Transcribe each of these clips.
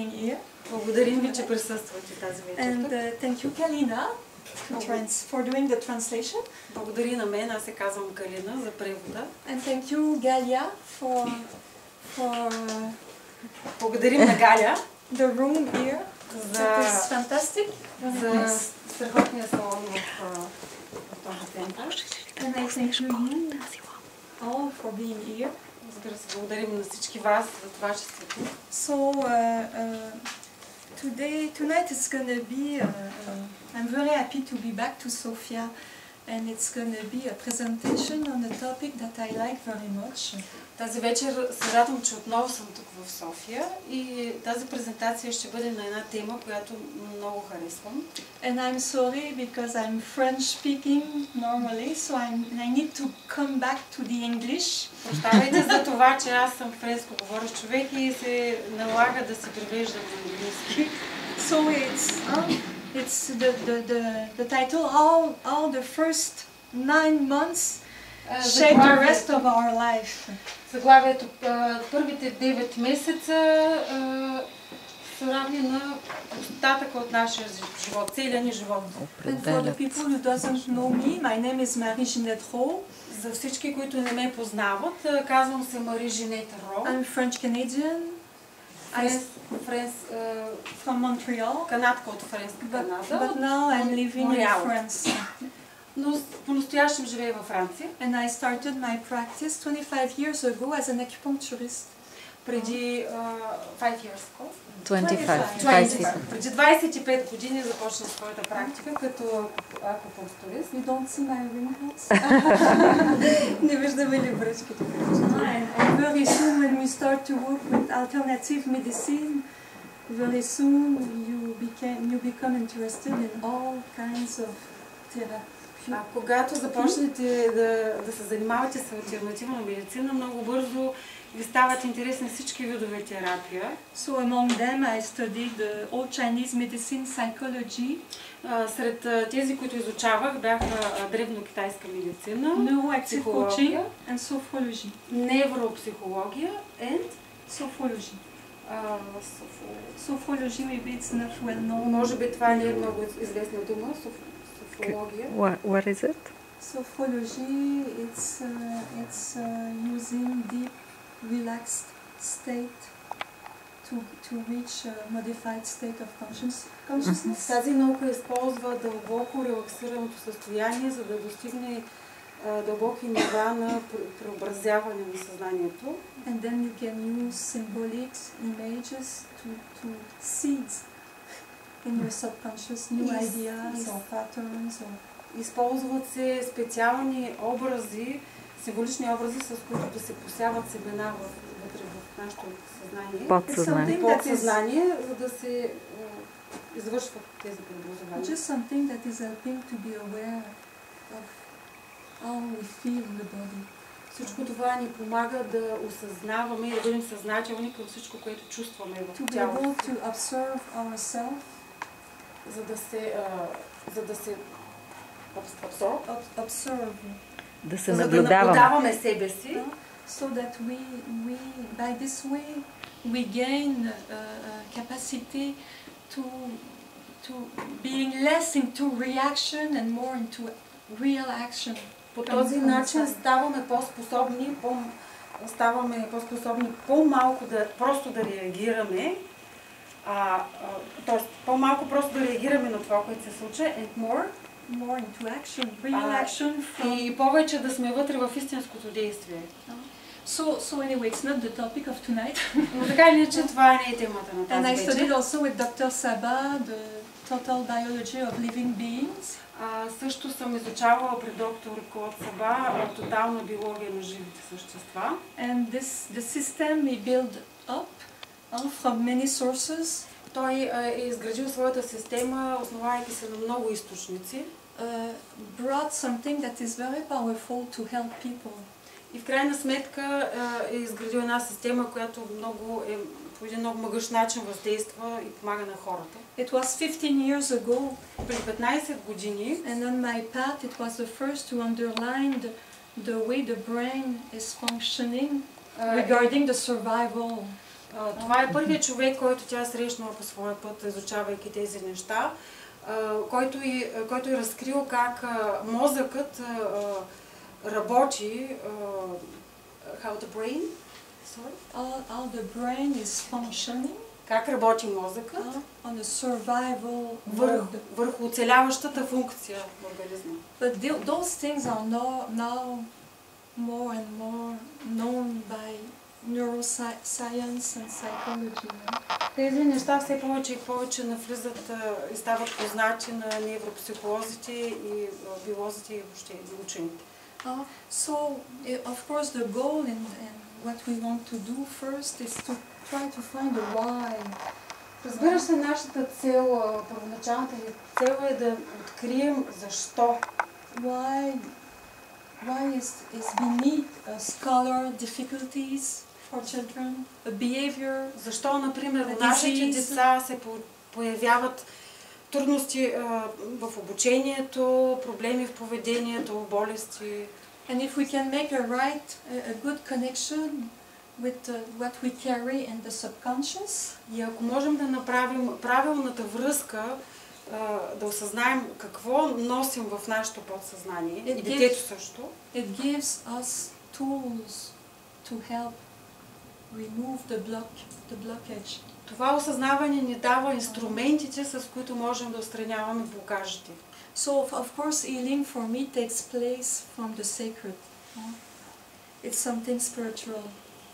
Here. Благодарим ви, че присъствате тази вечер. And thank you, Kalina, for doing the translation. Благодари на мен, аз се казвам Калина за превода. And thank you, Galia, for Благодарим на Галя the room here. That is fantastic. За страхотния салон в този център. And I thank you all for being here. Разбира се, благодарим на всички вас за това, че сте тук. So tonight it's gonna be. I'm very happy to be back to Sofia, and it's gonna be a presentation on a topic that I like very much. Тази вечер се радвам, че отново съм тук в София и тази презентация ще бъде на една тема, която много харесвам. And I'm sorry because I'm French speaking normally, so I need to come back to the English. Прощавайте за това, че аз съм френско говорещ човек и се налага да се превеждам на английски. So it's the title, all the first 9 months shape the rest of our life. Заглавието първите 9 месеца са равни на остатъка от нашия живот, целия ни живот. And for the people who doesn't know me, my name is Marie-Ginette Rowe. За всички, които не ме познават, казвам се Мари-Женет Ро. I'm French Canadian. From Montreal. Канадка от Френска Канада. But now I'm living in France. Но по-настоящем живея във Франция. And I started my practice 25 years ago as an acupuncturist. Преди 5 years ago. 25. Преди 25 години започна своята практика като акупунктурист. You don't see my wrinkles? Не виждаме ли бръчките? And very soon when we start to work with alternative medicine, very soon you become interested in all kinds of therapy. А когато започнете да се занимавате с алтернативна медицина, много бързо ви стават интересни всички видове терапия. So among them I studied old Chinese medicine, psychology. Сред тези, които изучавах, бяха древнокитайска медицина, Neuroactive coaching and sophrology. Невропсихология and sophrology. Sophrology, maybe it's not well known. Може би това не е много известна дума, сопhrologia. What is it? Sophrology, it's using deep, relaxed state to reach a modified state of consciousness. Тази наука използва дълбоко релаксираното състояние, за да достигне дълбоки нива на преобразяване на съзнанието. And then you can use symbolic images to seed in your subconscious new ideas or patterns. Използват се специални образи, символични образи, с които да се посяват семена вътре в нашето съзнание. Подсъзнание, за да се извършват тези преобразования. Just something that is helping to be aware of how we feel in the body. Всичко това ни помага да осъзнаваме и да бъдем съзнателни към всичко, което чувстваме в тялото. To be able to observe ourselves. Да се наблюдаваме себе си. So that by this way we gain capacity to being less into reaction and more into real action. По този начин ставаме по-способни по-малко просто да реагираме, т.е. по-малко просто да реагираме на това, което се случва, and more into action, real action. И повече да сме вътре в истинското действие. So anyway, it's not the topic of tonight. Но така или иначе, това не е темата на тази вечер. And I studied also with Dr. Saba, the total biology of living beings. Също съм изучавала при доктор Клод Саба тотална биология на живите същества. And the system he built up from many sources. Той е изградил своята система, основавайки се на много източници. Brought something that is very powerful to help people. И в крайна сметка е изградил една система, която по един много могъщ начин въздейства и помага на хората. It was 15 years ago. Преди 15 години. And on my path it was the first to underline the way the brain is functioning regarding the survival. Това е първият човек, който тя срещнала по своя път, изучавайки тези неща, който е разкрил как мозъкът работи, how the brain, how the brain is functioning. Как работи мозъкът on a survival върху оцеляващата функция в организма. But those things are now more and more known by neuroscience and psychology. Тези неща все повече и повече навлизат и стават познати на невропсихолозите и биолозите и въобще учените. So, of course, the goal and what we want to do first is to try to find a why. Разбира се, нашата цел, първоначалната ни цел е да открием защо. Why is beneath scholar difficulties for children, a behavior. Защо, например, нашите деца се появяват трудности в обучението, проблеми в поведението, болести. And if we can make a good connection with what we carry in the subconscious. И ако можем да направим правилната връзка, да осъзнаем какво носим в нашето подсъзнание и детето също. It gives us tools to help remove the blockage. Това осъзнаване ни дава инструментите, с които можем да отстраняваме блокажите. So, of course, healing for me takes place from the sacred. It's something spiritual,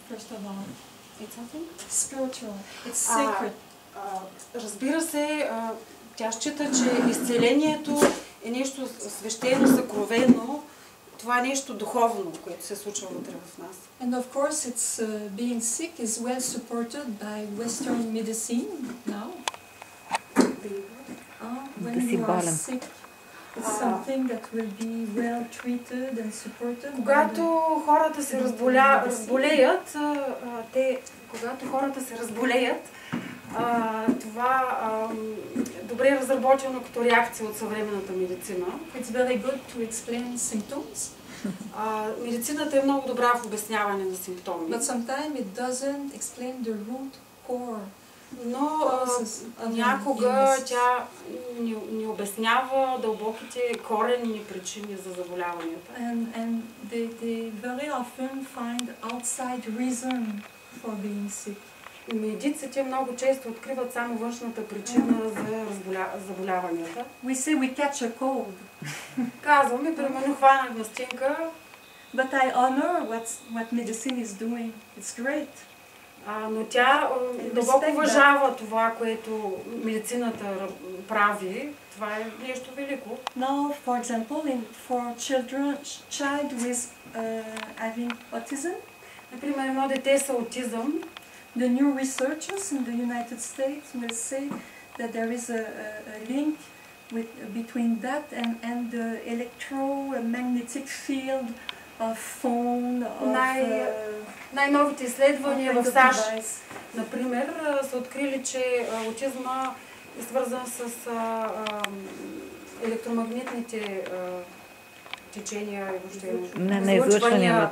first of all. It's something? Spiritual. It's sacred. Разбира се, тя счита, че изцелението е нещо свещено, съкровено. Това е нещо духовно, което се случва вътре в нас. And of course, it's being sick is well supported by Western medicine now. When you are sick, it's something that will be well treated and supported. Когато хората се разболеят, това добре разработено като реакция от съвременната медицина. It's very good to explain symptoms. Медицината е много добра в обясняване на симптоми. But sometimes it doesn't explain the root core. Но някога тя ни обяснява дълбоките коренни причини за заболяванията. And they very often find outside reason for being sick. Медиците много често откриват само външната причина за заболяванията. We say we catch a cold. Казваме, примерно хванах настинка. But I honor what medicine is doing. It's great. Но тя дълбоко уважава това, което медицината прави. Това е нещо велико. Now, for example, for child with having autism, например, едно дете с аутизъм, the new researchers in the United States will say that there is a link between that and the electromagnetic field of phone, най-новите изследвания в САЩ, например, са открили, че аутизма е свързан с електромагнитните течения и въобще на излъчвания на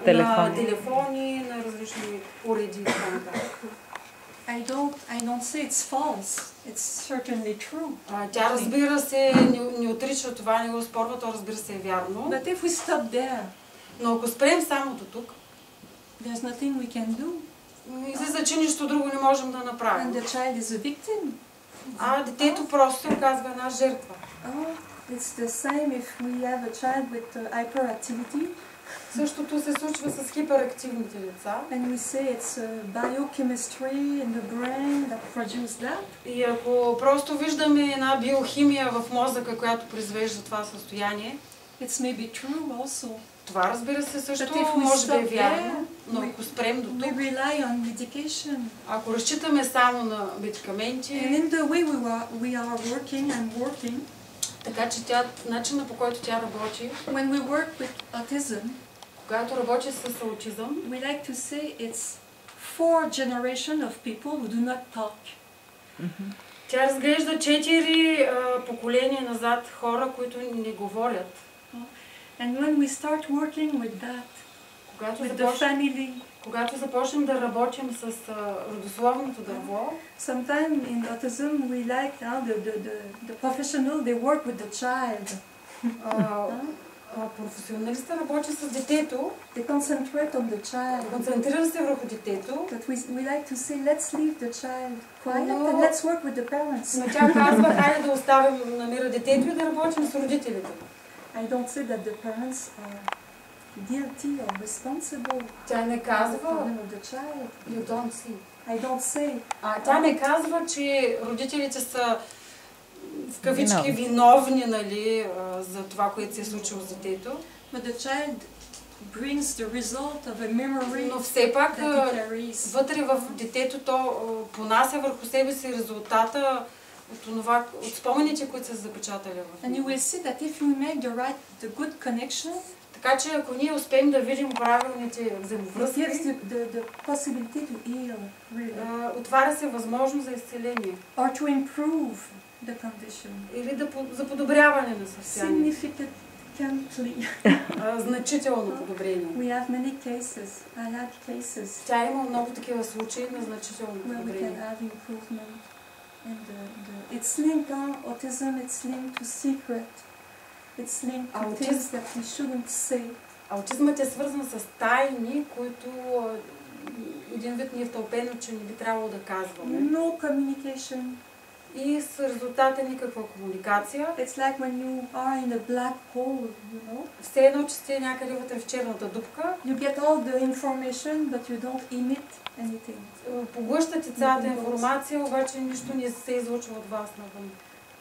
телефони, на различни уреди и така нататък. I don't say it's false. It's certainly true. Тя, разбира се, не отрича това, не го спорва, то разбира се е вярно. But if we stop there, но ако спрем само до тук, there's nothing we can do. Излиза, че нищо друго не можем да направим. And the child is a victim. Детето просто се оказва една жертва. It's the same if we have a child with hyperactivity. Същото се случва с хиперактивните деца. And we say it's biochemistry in the brain that produces that. И ако просто виждаме една биохимия в мозъка, която произвежда това състояние, it's maybe true also. Това, разбира се, също може да е вярно, но ако спрем до тук, ако разчитаме само на медикаменти, така че начинът, по който тя работи, когато работи с аутизъм, тя разглежда 4 поколения назад хора, които не говорят. And when we start working with that, with the family, Когато започнем да работим с родословното дърво, sometimes in autism we like the professional, they work with the child. Професионалистът работи с детето. They concentrate on the child. Концентрира се върху детето. But we like to say, let's leave the child quiet and let's work with the parents. Но тя казва, хайде да оставим на мира детето и да работим с родителите. I don't say that the parents are guilty or responsible. Тя не казва, the child. You don't see. I don't say. Тя не казва, че родителите са в кавички виновни, нали, за това, което се е случило с детето. But the child brings the result of a memory. Но все пак вътре в детето то понася върху себе си резултата от спомените, които са запечатали в него. And you will see that if you make the good connection, така че ако ние успеем да видим правилните взаимовръзки, отваря се възможност за изцеление. Or to improve the condition. Или за подобряване на състоянието. Значително подобрение. We have many cases. I had cases. Тя има много такива случаи на значително подобрение. We can have improvement. And it's linked on autism. It's linked to secret. It's linked to things that we shouldn't say. Аутизмът е свързан с тайни, които един вид ни е втълпено, че не би трябвало да казваме. No communication. И с резултата никаква комуникация. It's like when you are in a black hole, you know. Все едно, че сте някъде вътре в черната дупка. You get all the information, but you don't emit anything. Поглъщате цялата информация, обаче нищо не се излучва от вас навън.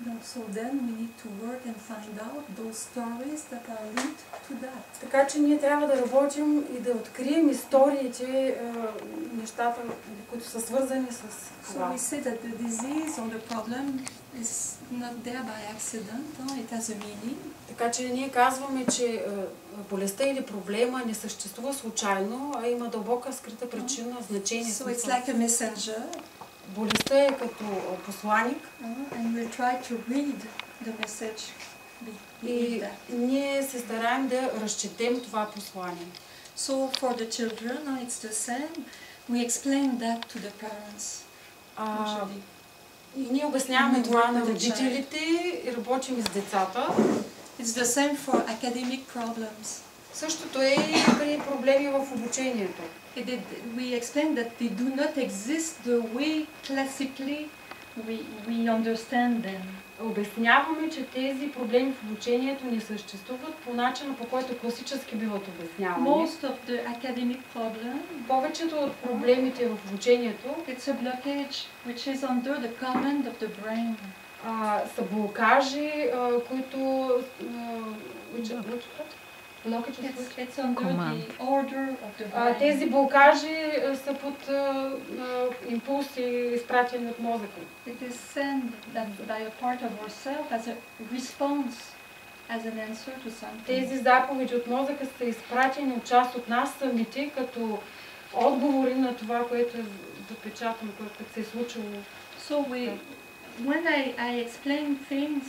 No, so then we need to work and find out those stories that are linked to that. Така че ние трябва да работим и да открием историите, нещата, които са свързани с това. So we say that the disease or the problem is not there by accident, it has a meaning. Така че ние казваме, че болестта или проблема не съществува случайно, а има дълбока скрита причина, значение. So it's like a messenger. Болестта е като посланик. And we'll try to read the message. И ние се стараем да разчетем това послание. So for the children, it's the same. We explain that to the parents. И ние обясняваме това на родителите и работим с децата. It's the same for academic problems. Същото е и при проблеми в обучението. We explain that they do not exist the way classically we understand them. Обясняваме, че тези проблеми в обучението не съществуват по начина, по който класически биват обяснявани. Most of the academic problems, повечето от проблемите в обучението, it's a blockage which is under the command of the brain. Са блокажи, които It's under the order of the brain. Тези блокажи са под импулси, изпратени от мозъка. It is sent by a part of ourselves as a response, as an answer to something. Тези заповеди от мозъка са изпратени от част от нас самите, като отговори на това, което е запечатано, което се е случило. So when I explain things,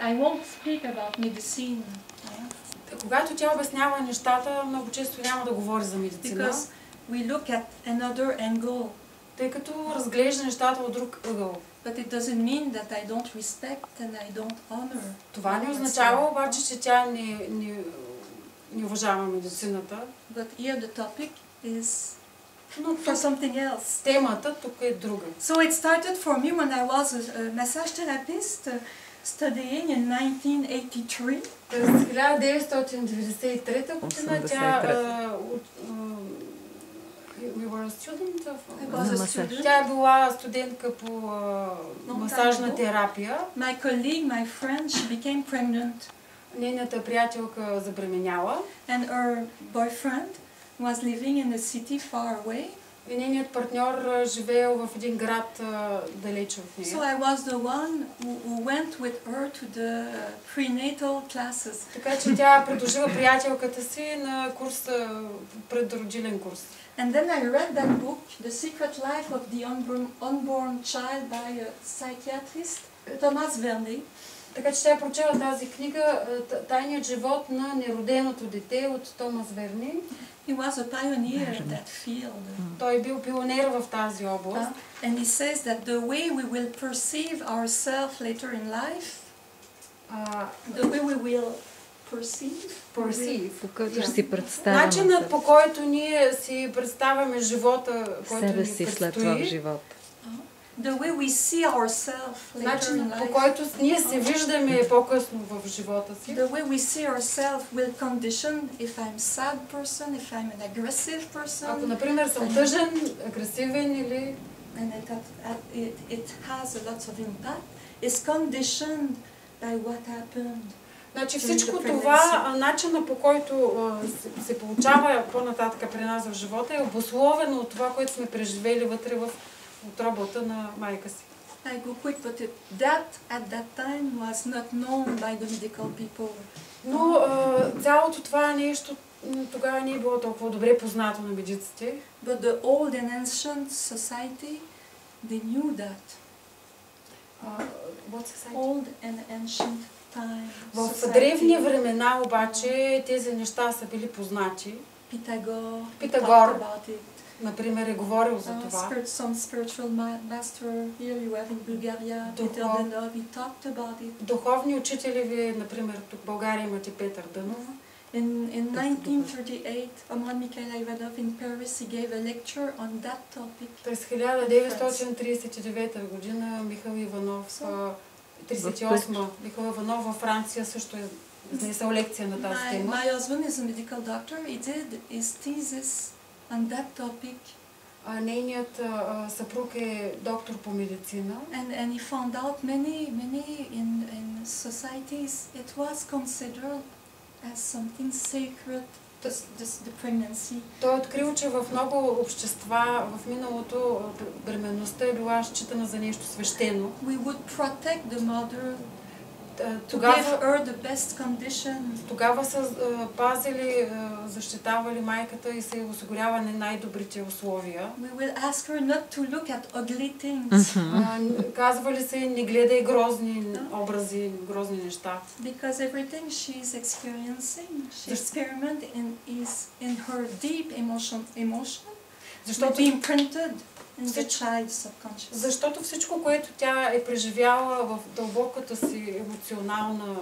I won't speak about medicine. Когато тя обяснява нещата, много често няма да говори за медицина. Because we look at another angle. Тъй като разглежда нещата от друг ъгъл. But it doesn't mean that I don't respect and I don't honor. Това не означава обаче, че тя не уважава медицината. But here the topic is for something else. Темата тук е друга. So it started for me when I was a massage therapist studying in 1983. През 1993 година тя тя е била студентка по масажна терапия. My colleague, my friend, she became pregnant. Нейната приятелка забременяла. And her boyfriend was living in a city far away. И нейният партньор живеел в един град далеч от нея. So I was the one who went with her to the prenatal classes. Така че тя придружила приятелката си на курс, предродилен курс. And then I read that book, The Secret Life of the Unborn Child by a psychiatrist, Thomas Vernet. Така че тя прочела тази книга "Тайният живот на нероденото дете" от Томас Верни. He was a pioneer in that field. Той е бил пионер в тази област. And he says that the way we will perceive ourselves later in life, the way we will perceive. Покажеш си представяме. Начинът, по който ние си представяме живота, който ни предстои. След това в живота. The way we see ourselves later in Начинът, life. по който ние се виждаме по-късно в живота си. The way we see ourselves will condition if I'm sad person, if I'm an aggressive person. Ако, например, съм тъжен, агресивен или... And it has a lot of impact. It's conditioned by what happened. Значи всичко това, начина по който се получава по-нататък при нас в живота е обусловено от това, което сме преживели вътре в утробата на майка си. I go quick, but that at that time was not known by the medical people. Но цялото това нещо тогава не е било толкова добре познато на медиците. But the old and ancient society, they knew that. What society? Old and ancient times. В древни времена обаче тези неща са били познати. Питагор, например, е говорил за това. Some spiritual master here you have in Bulgaria, Peter Dănov, he talked about it. Духовни учители ви, например, тук в България имате Петър Дънов. In 1938, Amran Mikhail Ivanov in Paris, he gave a lecture on that topic. През 1939 година Михаил Иванов, 38 Михаил Иванов във Франция също е изнесъл лекция на тази тема. My husband is a medical doctor. He did his thesis on that topic. Нейният съпруг е доктор по медицина. And he found out many in societies it was considered as something sacred, the pregnancy. Той открил, че в много общества в миналото бременността е била считана за нещо свещено. We would protect the mother to give her the best conditions. Тогава са пазили, защитавали майката и се осигурявали най-добрите условия. We will ask her not to look at ugly things. Казвали се, не гледай грозни образи, грозни неща. Because everything she is experiencing, she experiencing is in her deep emotion. Защото be imprinted in the child's subconscious. Защото всичко, което тя е преживяла в дълбоката си емоционална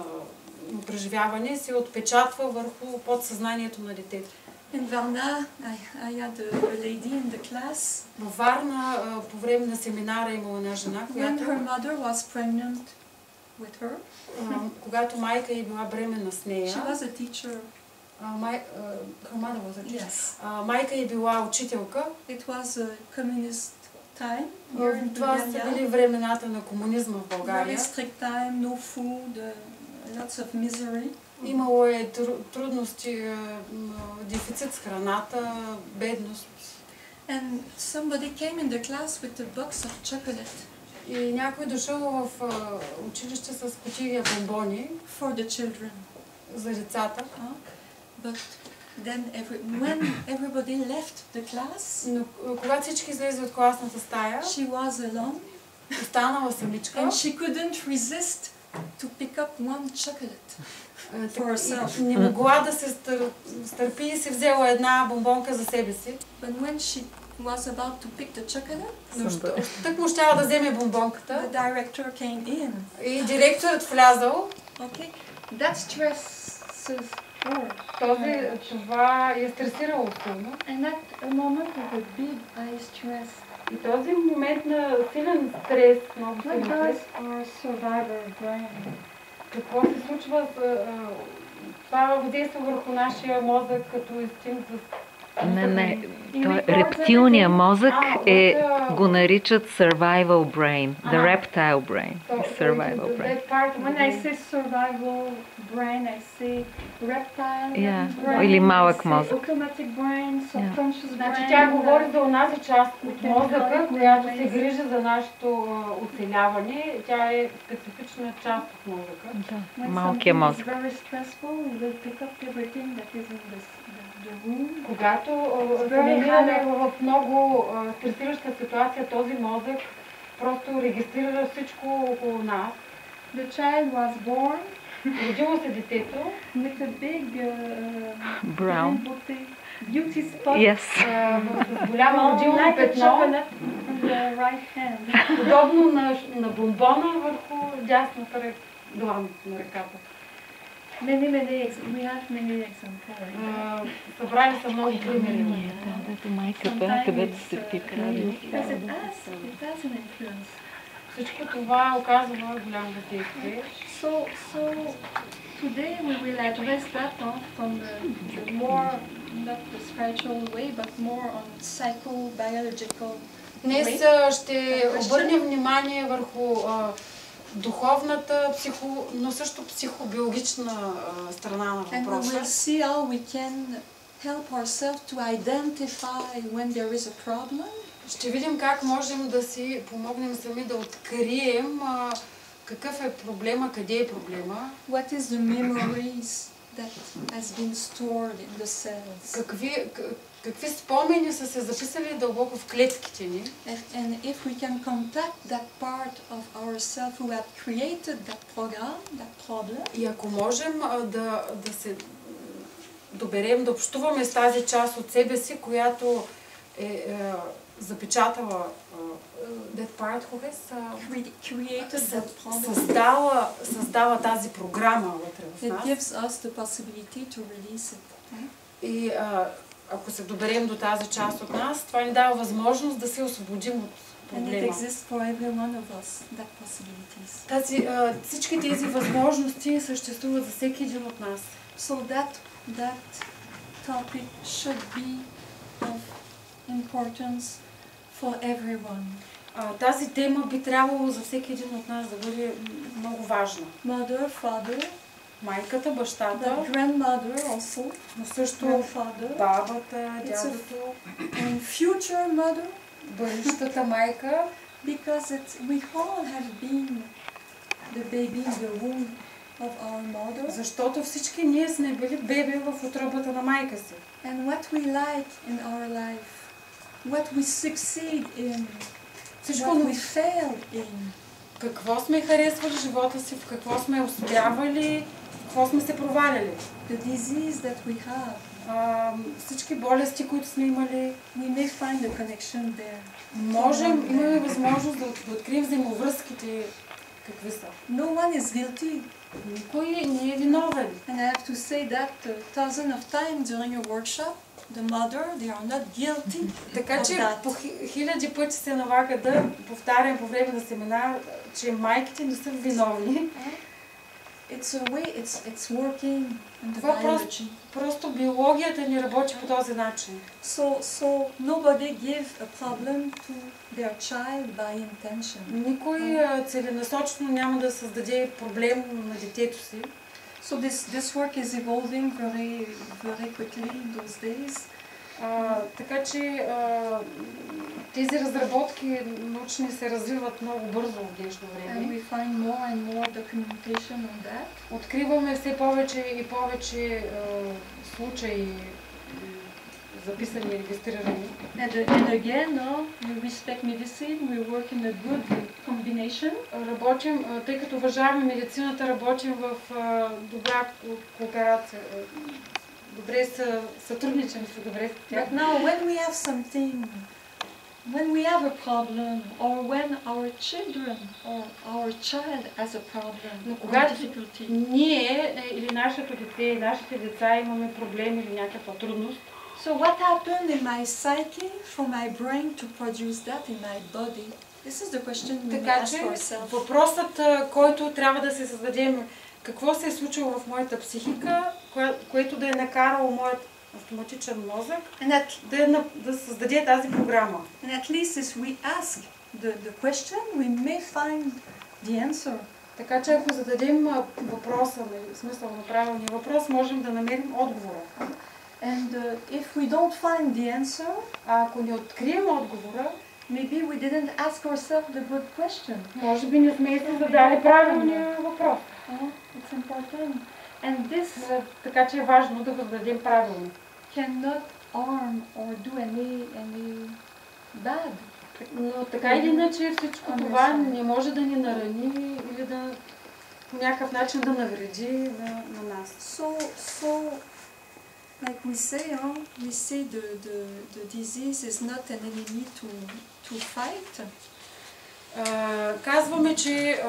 преживяване, се отпечатва върху подсъзнанието на детето. In Varna, I had a lady in the class. Във Варна по време на семинара имала една жена, която... When her mother was pregnant with her. Когато майка й била бременна с нея. She was a teacher. Майка й била учителка. It was a communist time. Това са били времената на комунизма в България. Very strict time, no food, lots of misery. Имало е трудности, дефицит с храната, бедност. And somebody came in the class with a box of chocolate. И някой дошъл в училище с кутия бомбони. For the children. За децата. But then when everybody left the class, но когато всички излезе от класната стая, she was alone. Останала самичка. And she couldn't resist to pick up one chocolate for herself. Не могла да се стърпи и си взела една бомбонка за себе си. But when she was about to pick the chocolate, тък му щяла да вземе бомбонката. The director came in. И директорът влязал. Okay, that stresses her. Това я стресирало силно. And at a moment of a big high stress. И този момент на силен стрес, много силен стрес. Our survivor brain. Какво се случва? Това действа върху нашия мозък като инстинкт за... Не. Рептилния мозък го наричат survival brain. The reptile brain. Survival brain. When I say survival brain, I say reptile brain. Или малък мозък. Automatic brain, subconscious brain. Значи тя говори за онази част от мозъка, която се грижи за нашето оцеляване. Тя е специфична част от мозъка. Малкия мозък. Когато се намираме в много стресираща ситуация, този мозък просто регистрира всичко около нас The child was born. Родило се детето. With a big brown beauty spot. Yes. С голямо родилно петно. On the right hand. Подобно на бомбона върху дясната длан на ръката. We have many examples. Събрали са много примери. Майката, където се пипна. Всичко това оказва много голямо въздействие. So today we will address that from the more, not the spiritual way, but more on psychobiological. Днес ще обърнем внимание върху духовната, но също психобиологична страна на въпроса. And we will see how we can help ourselves to identify when there is a problem. Ще видим как можем да си помогнем сами да открием какъв е проблема, къде е проблема. What is the memories that has been stored in the cells? Какви спомени са се записали дълбоко в клетките ни? And if we can contact that part of ourselves who had created that program, that problem. И ако можем да се доберем, да общуваме с тази част от себе си, която е запечатала that part, създала тази програма вътре в нас. It gives us the possibility to release it. И ако се доберем до тази част от нас, това ни дава възможност да се освободим от проблема. And it exists for every one of us, that possibilities. Всички тези възможности съществуват за всеки един от нас. So that topic should be of importance for everyone. Тази тема би трябвало за всеки един от нас да бъде много важна. Mother, father, майката, бащата, grandmother also, но също бабата, дядото, and future mother, бъдещата майка, because we all have been the baby in the womb of our mother. Защото всички ние сме били беби в утробата на майка си. And what we like in our life, what we succeed in, what we fail in. Какво сме харесвали в живота си, в какво сме успявали, в какво сме се проваляли. The disease that we have. Всички болести, които сме имали. We may find the connection there. Имаме възможност да открием взаимовръзките какви са. No one is guilty. Никой не е виновен. And I have to say that thousands of times during a workshop, the mother, they are not guilty. Така че по хиляди пъти се налага да повтарям по време на семинар, че майките не са виновни. It's a way, it's working in the biology. biology. Просто биологията ни работи по този начин. So nobody give a problem to their child by intention. Никой целенасочено няма да създаде проблем на детето си. So this work is evolving very quickly in those days. Така че тези разработки научни се развиват много бързо в днешно време. And we find more and more documentation on that. Откриваме все повече и повече случаи записани и регистрирани. And again, we respect medicine, we work in a good combination. Работим, тъй като уважаваме медицината, работим в добра кооперация. Добре сътрудничам с добре с тях. But now when we have something, when we have a problem, or when our children or our child has a problem, но когато ние или нашето дете, нашите деца имаме проблем или някаква трудност, so what happened in my psyche for my brain to produce that in my body? This is the question we ask ourselves. Въпросът, който трябва да се създадем, какво се е случило в моята психика, което да е накарало моят автоматичен мозък да създаде тази програма. And at least as we ask the question, we may find the answer. Така че ако зададем въпроса, смисъл на правилния въпрос, можем да намерим отговора. And if we don't find the answer, ако не открием отговора, maybe we didn't ask ourselves the good question. Може би не сме си задали правилния въпрос. It's important. And this, така че е важно да го зададем правилно. Cannot harm or do any bad. Но така или иначе всичко това не може да ни нарани или по някакъв начин да навреди на нас. So, like we say the disease is not an enemy to fight. Казваме, че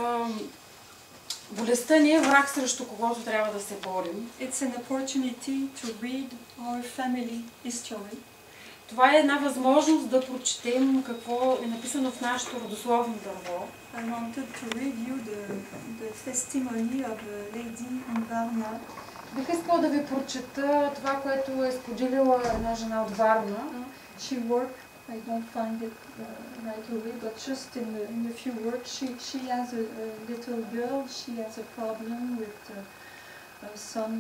болестта не е враг, срещу когото трябва да се борим. It's an opportunity to read our family history. Това е една възможност да прочетем какво е написано в нашето родословно дърво. I wanted to read you the testimony of Lady in Varna. Бих искала да ви прочета това, което е споделила една жена от Варна. She worked, I don't find it right away, but just in a few words, she has a little girl, she has a problem with some...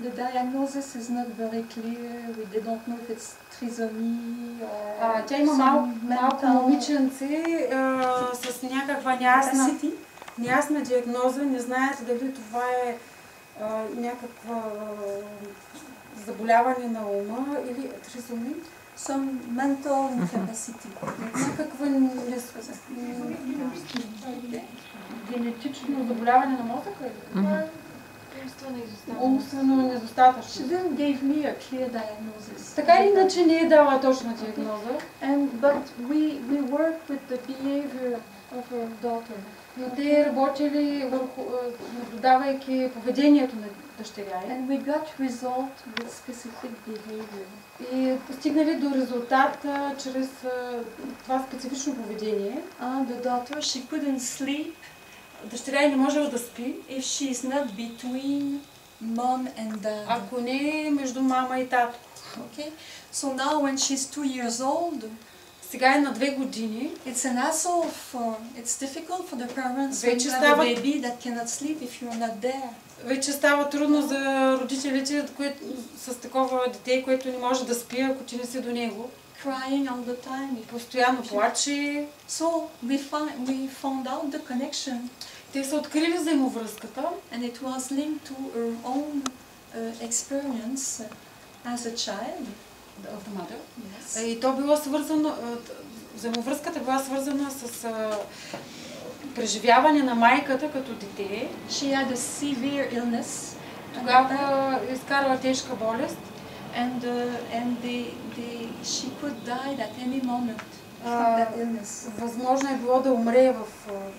the diagnosis is not very clear, they don't know if it's trisomy or тя има малко момиченце с някаква неясна диагноза, не знаят дали това е някаква заболяване на ума или тризоми. Some mental incapacity. Някаква генетично заболяване на мозъка или? Умствено недостатъчно. She didn't give me a clear diagnosis. Така или иначе не е дала точна диагноза. But we work with the behavior of her daughter. Но те работили върху, наблюдавайки поведението на дъщеря. And we got result with specific behavior. И постигнали до резултата чрез това специфично поведение. The daughter, she couldn't sleep. Дъщеря не можела да спи. If she is not between mom and dad. Ако не е между мама и татко. Okay? So now when she's 2 years old, сега е на 2 години. It's an hassle it's difficult for the parents when you have a baby that cannot sleep if you're not there. Вече става трудно за родителите с такова дете, което не може да спи, ако ти не си до него. Crying all the time. Постоянно плаче. So we found out the connection. Те са открили взаимовръзката. And it was linked to her own experience as a child. Of the mother. Yes. И то било свързано, взаимовръзката била свързана с преживяване на майката като дете. She had a severe illness. Тогава изкарала тежка болест. And she could die at any moment from that illness. Възможно е било да умре в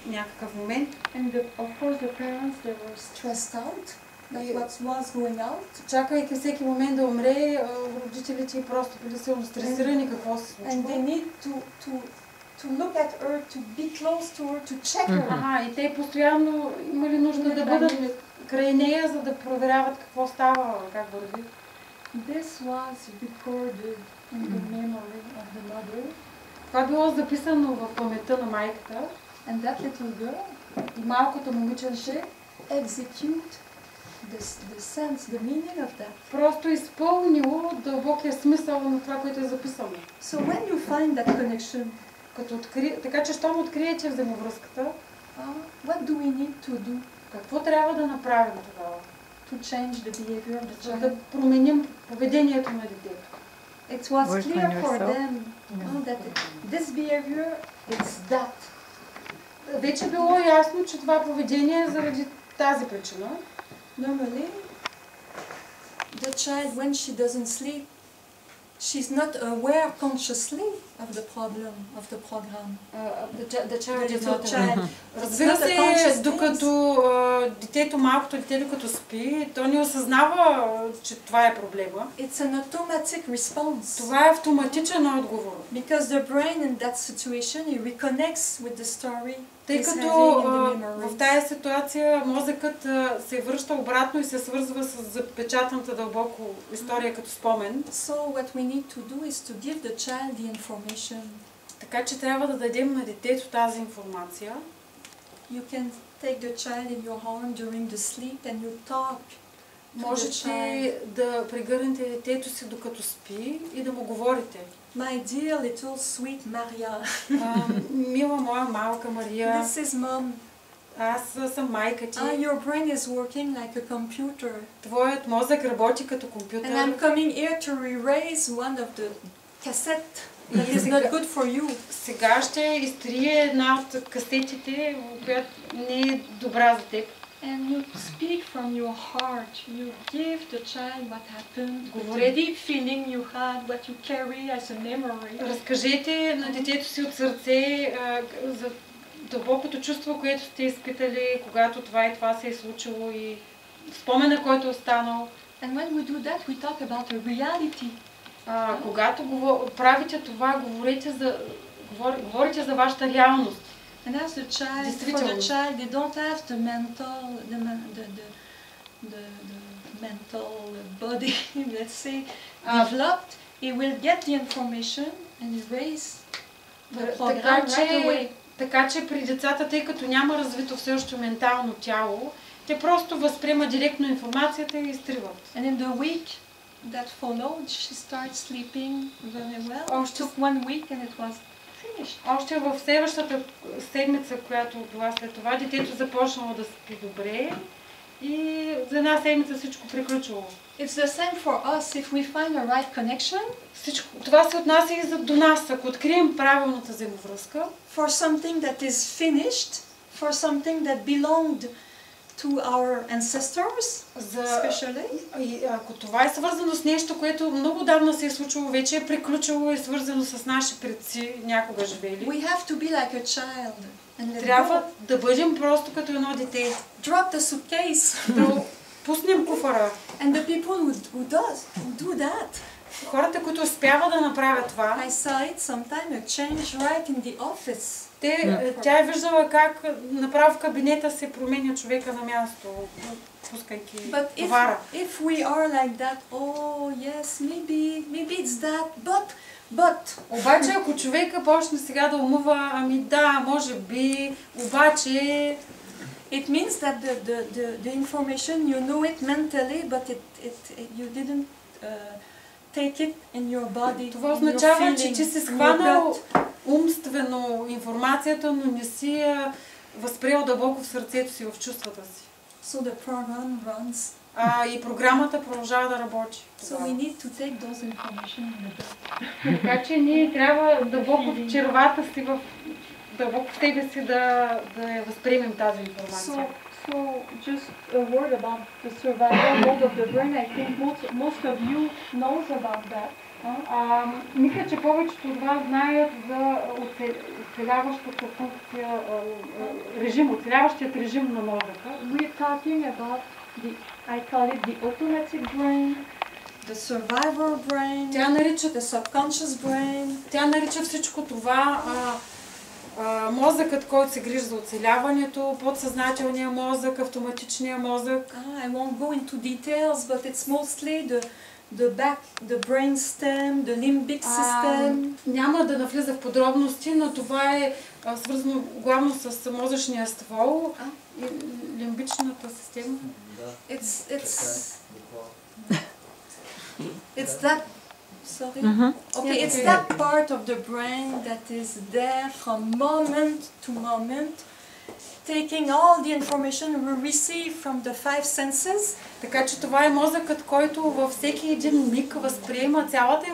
някакъв момент. And of course the parents, they were stressed out. That's what was going out. Чакайки всеки момент да умре, родителите просто били силно стресирани какво се случва. And they need to look at her, to be close to her, to check her. И те постоянно имали нужда да бъдат край нея, за да проверяват какво става, как върви. This was recorded in the memory of the mother. Това било записано в паметта на майката. And that little girl, и малкото момиченце, execute the sense, the meaning of that. Просто изпълнило дълбокия смисъл на това, което е записано. So when you find that connection, така че щом откриете взаимовръзката, what do we need to do? Какво трябва да направим тогава? To change the behavior of the child. Да променим поведението на детето. It was clear for them that this behavior is that. Вече било ясно, че това поведение е заради тази причина. Normally, the child, when she doesn't sleep, she's not aware consciously of the problem, of the program. The child is not aware. Разбира се, докато детето, малкото дете, докато спи, то не осъзнава, че това е проблема. It's an automatic response. Това е автоматичен отговор. Because the brain in that situation, it reconnects with the story. Тъй като в тази ситуация мозъкът се връща обратно и се свързва с запечатаната дълбоко история като спомен. So what we need to do is to give the child the information. Така че трябва да дадем на детето тази информация. You can take the child in your arm during the sleep and you talk. Можете да прегърнете детето си докато спи и да му говорите. My dear little sweet Maria. Мила моя малка Мария. This is mom. Аз съм майка ти. Your brain is working like a computer. Твоят мозък работи като компютър. And I'm coming here to erase one of the cassette that is not good for you. Сега ще изтрие една от касетите, която не е добра за теб. And you speak from your heart. You give the child what happened, the deep feeling you had, what you carry as a memory. Разкажете на детето си от сърце за дълбокото чувство, което сте изпитали, когато това и това се е случило и спомена, който е останал. And when we do that, we talk about a reality. Когато правите това, говорите за вашата реалност. And as a child, for the child, they don't have the mental body, let's say, developed. He will get the information and erase the program right away. Така че при децата, тъй като няма развито все още ментално тяло, те просто възприемат директно информацията и изтриват. And in the week that followed, she started sleeping very well. It took 1 week and it was finished. Още в следващата седмица, която била след това, детето започнало да спи добре и за една седмица всичко приключило. It's the same for us if we find a right connection. Това се отнася и до нас, ако открием правилната взаимовръзка. For something that is finished, for something that belonged to our ancestors, especially. Ако това е свързано с нещо, което много давно се е случило, вече е приключило и свързано с наши предци, някога живели. We have to be like a child. Трябва да бъдем просто като едно дете. Drop the suitcase. Да пуснем куфара. And the people who do that. Хората, които успяват да направят това. I saw it sometime a change right in the office. Тя е виждала как направо в кабинета се променя човека на място, пускайки товара. But if we are like that, oh yes, maybe it's that, but. Обаче, ако човека почне сега да умува, ами да, може би, обаче. It means that the information, you know it mentally, but you didn't take it in your body. Това означава, че ти си схванал умствено информацията, но не си я възприел дълбоко в сърцето си, в чувствата си. So the program runs. И програмата продължава да работи. So we need to take those information in the blood. Така че ние трябва дълбоко в червата си, дълбоко в себе си да я възприемем тази информация. So just a word about the survival mode of the brain. I think most of you knows about that. Мисля, че повечето от вас знаят за оцеляващата функция, оцеляващият режим на мозъка. We're talking about I call it the automatic brain, the survivor brain, тя нарича the subconscious brain. Тя нарича всичко това мозъкът, който се грижи за оцеляването, подсъзнателния мозък, автоматичния мозък. I won't go into details, but it's mostly the brain stem, the limbic system. Няма да навлиза в подробности, но това е свързано главно с мозъчния ствол и лимбичната система. It's that. Sorry. Okay, it's that part of the brain that is there from moment to moment, taking all the information we receive from the 5 senses. Така че това е мозъкът, който във всеки един миг възприема цялата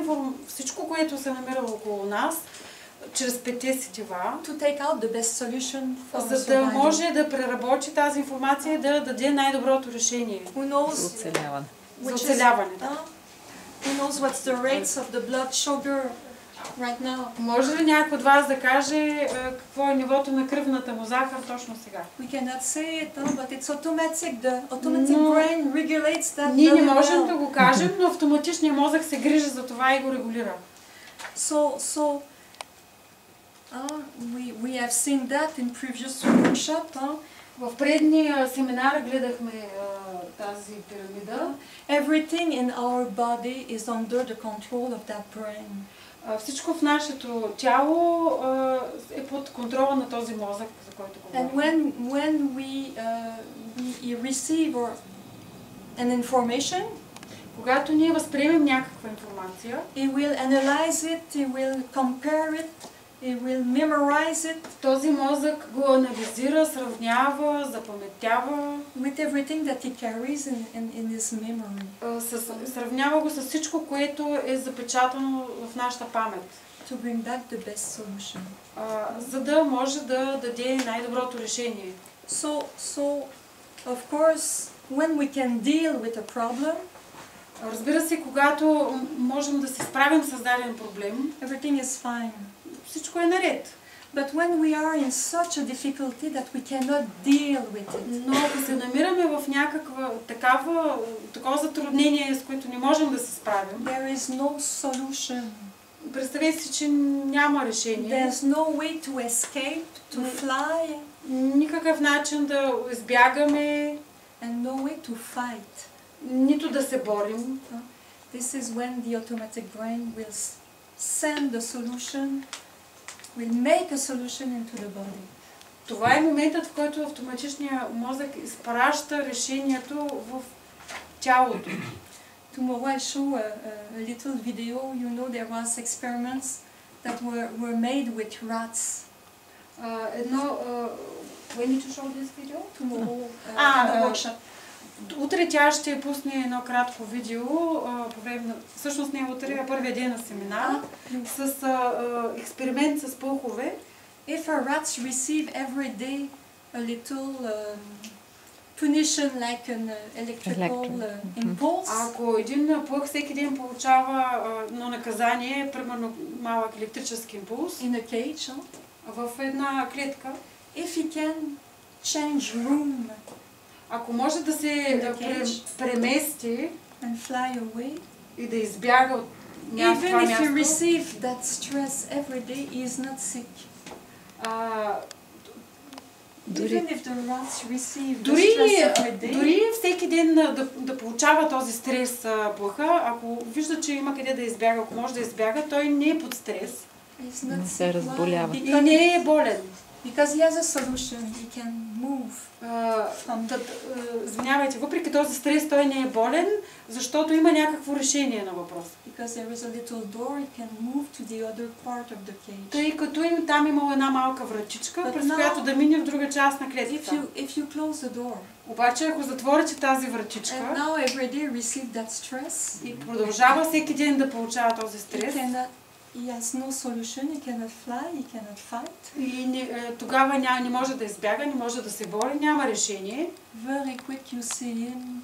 всичко, което се намира около нас, чрез 5 сетива, to take out the best solution for за да може да преработи тази информация и да даде най-доброто решение за оцеляването. Who knows what's the rates of the blood sugar right now? Може ли някой от вас да каже какво е нивото на кръвната му захар точно сега? We cannot say it, but it's automatic. The automatic brain regulates that. Ние не можем да го кажем, но автоматичният мозък се грижи за това и го регулира. So we have seen that in previous workshop. В предния семинар гледахме тази пирамида. Everything in our body is under the control of that brain. Всичко в нашето тяло е под контрола на този мозък, за който говорим. And when we receive an information, когато ние възприемем някаква информация, he will analyze it, he will compare it, he will memorize it. Този мозък го анализира, сравнява, запаметява. With everything that he carries in his memory. Сравнява го с всичко, което е запечатано в нашата памет. to bring back the best solution. За да може да даде най-доброто решение. So of course, when we can deal with a problem, разбира се, когато можем да се справим с даден проблем, everything is fine. Всичко е наред. But when we are in such a difficulty that we cannot deal with it, но ако се намираме в някаква такова затруднение, с което не можем да се справим, there is no solution. Представете си, че няма решение. There's no way to escape, to fly, никакъв начин да избягаме, and no way to fight. Нито да се борим. This is when the automatic brain will send the solution, will make a solution into the body. Това е моментът, в който автоматичният мозък изпраща решението в тялото. Tomorrow I show a little video. You know, there was experiments that were made with rats. When did you show this video? Tomorrow in the workshop. Утре тя ще пусне едно кратко видео, всъщност не утре, а първия ден на семинар, с експеримент с пълхове. If our rats receive every day a little punition like an electrical impulse. Ако един плъх всеки ден получава едно наказание, примерно малък електрически импулс, in a cage, в една клетка, if he can change room, ако може да се премести and fly away, и да избяга от това място, even if he receives that stress every day, he is not sick. Even if the rats receive the stress every day, дори всеки ден да получава този стрес плъха, ако вижда, че има къде да избяга, ако може да избяга, той не е под стрес. Не се разболява. И не е болен. Because he has a solution, he can move. Извинявайте, въпреки този стрес той не е болен, защото има някакво решение на въпроса. Because there is a little door, he can move to the other part of the cage. Тъй като там има една малка вратичка, през която да мине в друга част на клетката. If you close the door, обаче ако затворите тази вратичка, and now every day receive that stress, и продължава всеки ден да получава този стрес, he has no solution, he cannot fly, he cannot fight. И тогава не може да избяга, не може да се бори, няма решение. Very quick you see him,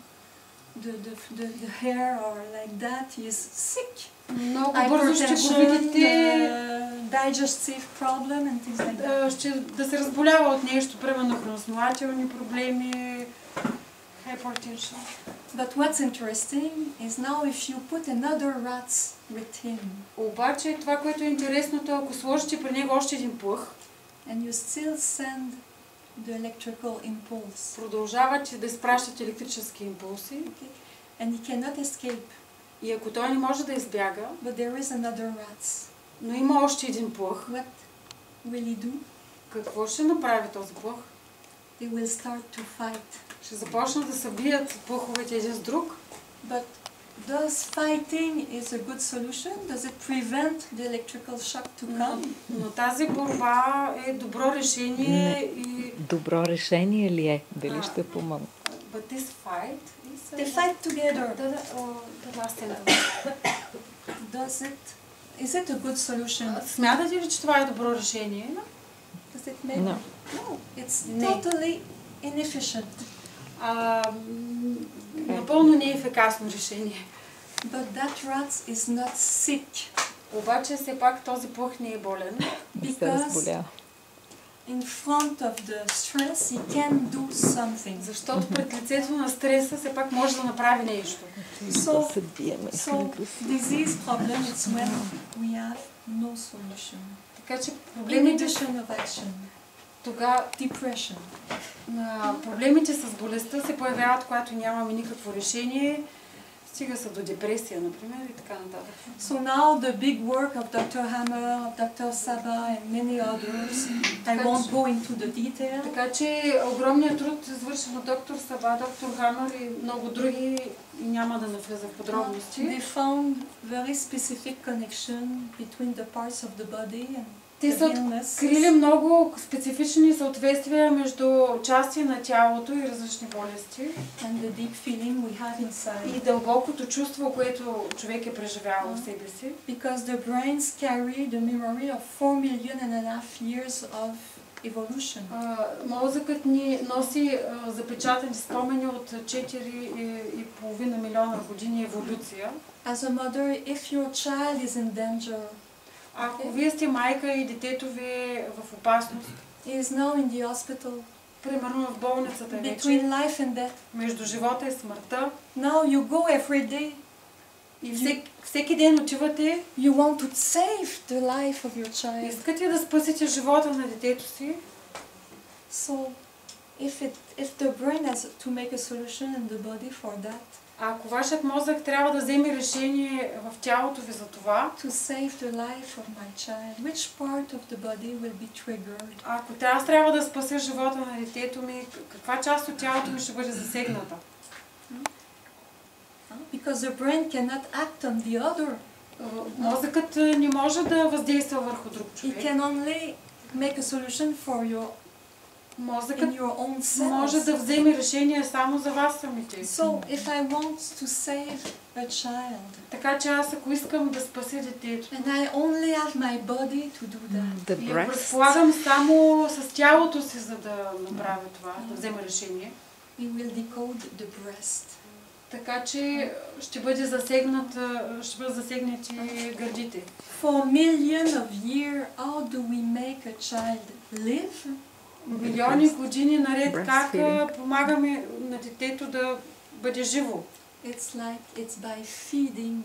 the hair or like that, he is sick. Много бързо ще го видите. Digestive problem and things like that. Ще да се разболява от нещо, примерно храносмилателни проблеми, hypertension. But what's interesting is now if you put another rat with him. Обаче това, което е интересното, ако сложите при него още един плъх, and you still send the electrical impulse. Продължавате да изпращате електрически импулси. Okay. And he cannot escape. И ако той не може да избяга, but there is another rat. Но има още един плъх. What will he do? Какво ще направи този плъх? They will start to fight. Ще започнат да се бият плъховете един с друг. But does fighting is a good solution? Does it prevent the electrical shock to come? Но тази борба е добро решение и... Добро решение ли е? Дали ще помогне? But this fight is... They fight together. The last sentence. Is it a good solution? Смятате ли, че това е добро решение? Does it make... No. No, it's totally inefficient. Напълно неефикасно решение. But that rat is not sick. Обаче все пак този плъх не е болен. Because in front of the stress he can do something. Защото пред лицето на стреса все пак може да направи нещо. So disease problem is when we have no solution. Така че проблемите of action. Тогава depression. Проблемите с болестта се появяват, когато нямаме никакво решение. Стига се до депресия, например, и така нататък. So now the big work of Dr. Hammer, of Dr. Saba and many others, I won't go into the detail. Така че огромният труд, извършен от доктор Саба, доктор Хамър и много други, няма да навлиза в подробности. They found very specific connection between the parts of the body Те са открили много специфични съответствия между части на тялото и различни болести. And the deep feeling we have inside. И дълбокото чувство, което човек е преживял в себе си. Because the brains carry the memory of 4.5 million years of evolution. Мозъкът ни носи запечатани спомени от 4,5 милиона години еволюция. As a mother, if your child is in danger, ако вие сте майка и детето ви е в опасност, is now in the hospital, примерно в болницата вече, between life and death, между живота и смъртта, now you go every day, и всеки ден отивате, you want to save the life of your child. Искате да спасите живота на детето си. So, if the brain has to make a solution in the body for that, ако вашият мозък трябва да вземе решение в тялото ви за това, to save the life of my child, which part of the body will be triggered? Ако аз трябва да спася живота на детето ми, каква част от тялото ми ще бъде засегната? Because the brain cannot act on the other. Мозъкът не може да въздейства върху друг човек. It can only make a solution for your Мозъкът in your own cells. може да вземе решение само за вас самите. So, if I want to save a child, така че аз ако искам да спася детето, and I only have my body to do that, и разполагам само с тялото си, за да направя това, да взема решение, we will decode the breast. Така че ще бъдат засегнати гърдите. For millions of years, how do we make a child live? Милиони години наред как помагаме на детето да бъде живо? It's by feeding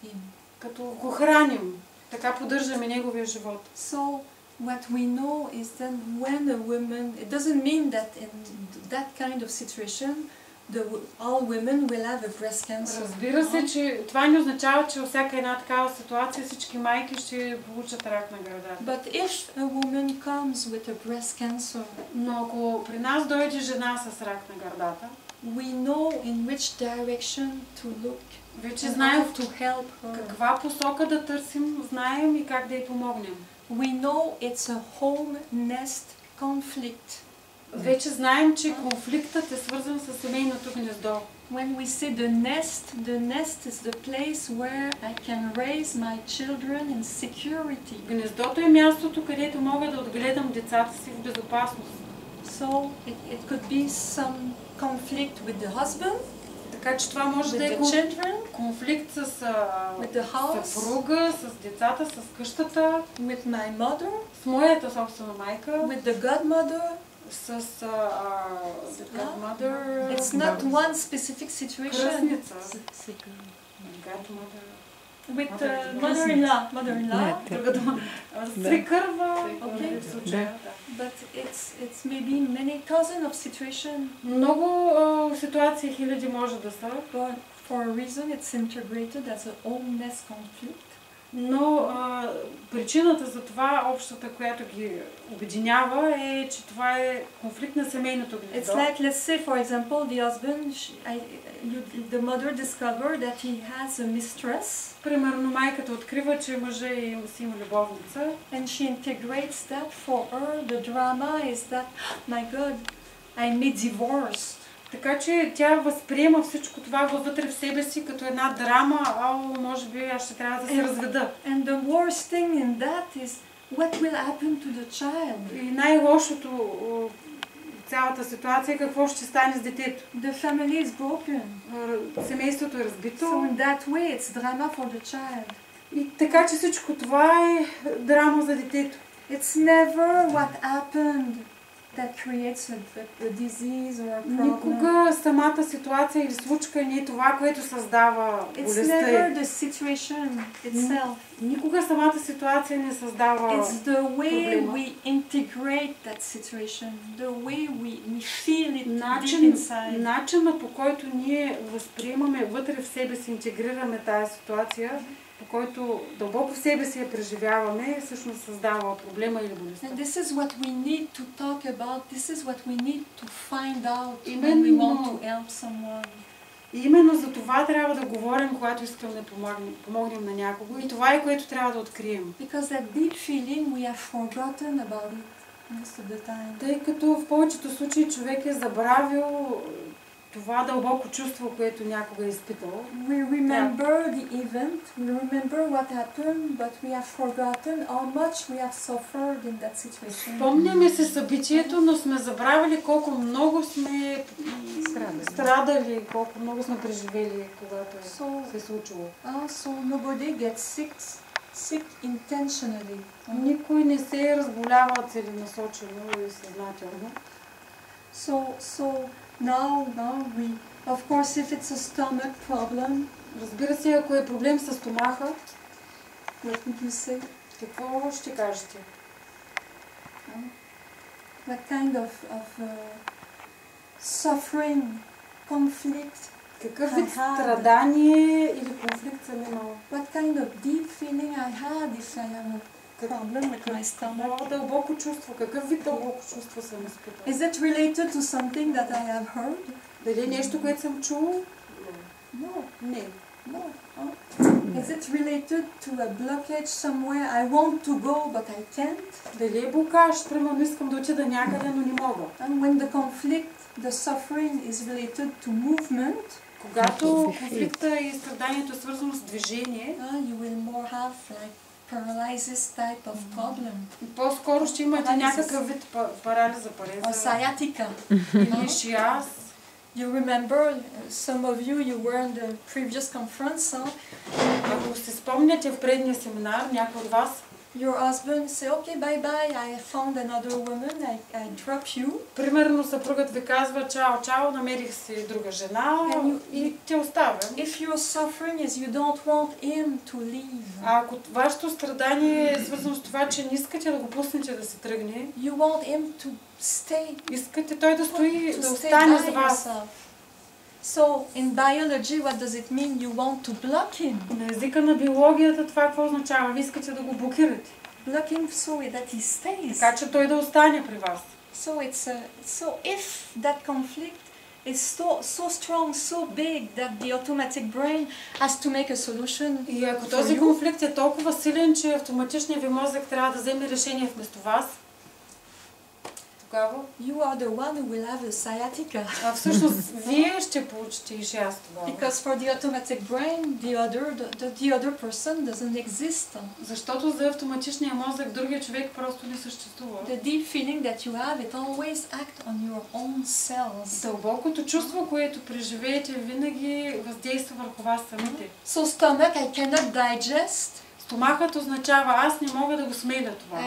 him. Като го храним, така поддържаме неговия живот. So what we know is that when a woman, it doesn't mean that in that kind of situation all women will have a breast cancer. Разбира се, че това не означава, че във всяка една такава ситуация всички майки ще получат рак на гърдата. But if a woman comes with a breast cancer, но ако при нас дойде жена с рак на гърдата, we know in which direction to look. Вече знаем to help her. Каква посока да търсим, знаем и как да й помогнем. We know it's a home nest conflict. Вече знаем, че конфликтът е свързан с семейното гнездо. When we say the nest is the place where I can raise my children in security. Гнездото е мястото, където мога да отгледам децата си в безопасност. So it could be some conflict with the husband. Така че това може да е конфликт с съпруга, с децата, с къщата, with my mother, с моята собствена майка, with the godmother, с godmother. It's not one specific situation. Кръстница. Godmother. With mother-in-law. Друга дума. Свекърва. But it's maybe many dozen of situations. Много ситуации, хиляди може да са. But for a reason it's integrated as a home nest conflict. Но причината за това, общата, която ги обединява, е, че това е конфликт на семейното гнездо. It's like, let's say, for example, the husband, the mother discovered that he has a mistress. Примерно майката открива, че мъжът си има любовница. And she integrates that. For her, the drama is that, my God, I'm divorced. Така че тя възприема всичко това вътре в себе си като една драма, може би аз ще трябва да се разведа. And the worst thing in that is what will happen to the child. И най-лошото в цялата ситуация е какво ще стане с детето. The family is broken. Семейството е разбито. So in that way it's drama for the child. И така че всичко това е драма за детето. It's never what happened that creates a disease or a problem. Никога самата ситуация или случка не е това, което създава болестта. It's never the situation itself. Никога самата ситуация не създава It's the way проблема. we integrate that situation, the way we feel it deep inside. Начинът, по който ние възприемаме вътре в себе си, интегрираме тази ситуация, по който дълбоко в себе си я преживяваме, всъщност създава проблема или болестта. And this is what we need to talk about. This is what we need to find out when we want to help someone. И именно за това трябва да говорим, когато искаме да помогнем на някого. И това е, което трябва да открием. Because that deep feeling we have forgotten about it most of the time. Тъй като в повечето случаи човек е забравил това дълбоко чувство, което някога е изпитал. We remember the event, we remember what happened, but we have forgotten how much we have suffered in that situation. Спомняме се събитието, но сме забравили колко много сме страдали, колко много сме преживели, когато се е случило. So nobody gets sick intentionally. Никой не се разболява целенасочено или съзнателно. So now we, of course, if it's a stomach problem, разбира се, ако е проблем с стомаха, what would you say? Какво ще кажете? What kind of suffering, conflict? Какъв вид страдание или конфликт съм имала? What kind of deep feeling I had if I have a problem with my stomach? Дълбоко чувство. Какъв вид дълбоко чувство съм изпитала? Is it related to something that I have heard? Дали нещо, което съм чула? No. Не. No. Is it related to a blockage somewhere? I want to go, but I can't. Дали е блокаж? Примерно искам да отида някъде, но не мога. And when the conflict, the suffering is related to movement, когато конфликта и страданието е свързано с движение, you will more have like paralysis type of problem. По-скоро ще имате някакъв вид парализа, Or sciatica. Или шиаз. You remember, some of you were in the previous conference. Ако се спомняте в предния семинар, някой от вас, your husband say, okay, bye-bye, I found another woman, I drop you. Примерно съпругът ви казва, чао, намерих си друга жена и те оставям. If your suffering is you don't want him to leave. А ако вашето страдание е свързано с това, че не искате да го пуснете да се тръгне, you want him to stay. Искате той да стои, да остане с вас. So, in biology, what does it mean? You want to block him. На езика на биологията това какво означава? Ви искате да го блокирате. Block him so that he stays. Така че той да остане при вас. So if that conflict is so strong, so big that the automatic brain has to make a solution. И ако този конфликт е толкова силен, че автоматичният ви мозък трябва да вземе решение вместо вас, you are the one who will have a sciatica. А всъщност вие ще получите и шиаз тогава. Because for the automatic brain, the other person doesn't exist. Защото за автоматичния мозък другия човек просто не съществува. The deep feeling that you have, it always act on your own cells. Дълбокото чувство, което преживеете, винаги въздейства върху вас самите. So stomach, I cannot digest. Стомахът означава аз не мога да го смеля това.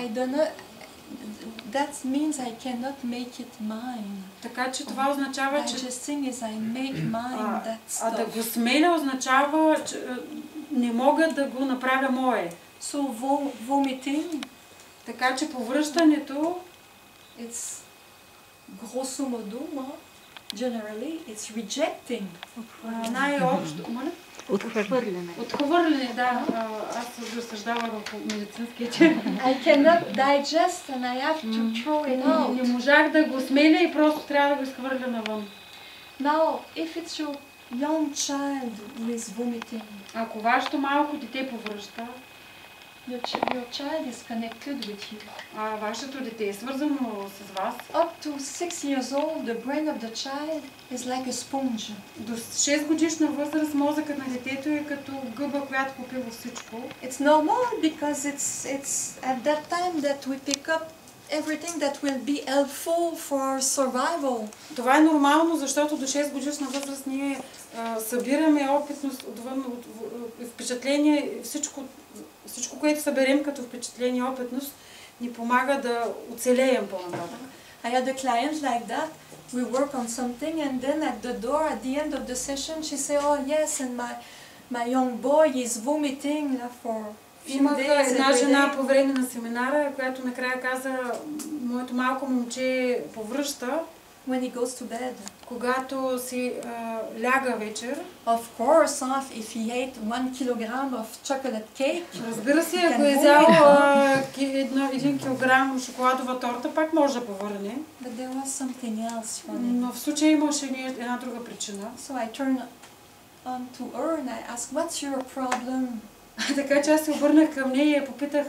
That means I cannot make it mine. Така че това означава, че digesting is I make mine that stuff. А да го смеля означава, че не мога да го направя мое. So vomiting. Така че повръщането, it's grosso modo, generally it's rejecting. Най-общо, моля? Отхвърляне. Отхвърляне, да. Аз разсъждавам върху медицинския термин. I cannot digest and I have to throw it out. Не можах да го смеля и просто трябва да го изхвърля навън. Now, if it's your young child who is vomiting, ако вашето малко дете повръща, your child is connected with you. Вашето дете е свързано с вас. Up to 6 years old, the brain of the child is like a sponge. До 6 годишна възраст мозъкът на детето е като гъба, която попива всичко. It's normal because it's at that time that we pick up everything that will be helpful for our survival. Това е нормално, защото до 6 годишна възраст ние събираме опитност, впечатление, всичко, което съберем като впечатление и опитност, ни помага да оцелеем по-нататък. I had a client like that. We work on something and then at the door, at the end of the session, she said, oh yes, and my young boy is vomiting for Имах една жена по време на семинара, която накрая каза, моето малко момче повръща, when he goes to bed. Когато си ляга вечер. Of course, if he ate 1 kilogram of chocolate cake. Разбира се, ако е взял 1 килограм шоколадова торта, пак може да повърне. But there was something else for him. Но в случая имаше една друга причина. So I turn to her and I asked, what's your problem? Така че аз се обърнах към нея и я попитах,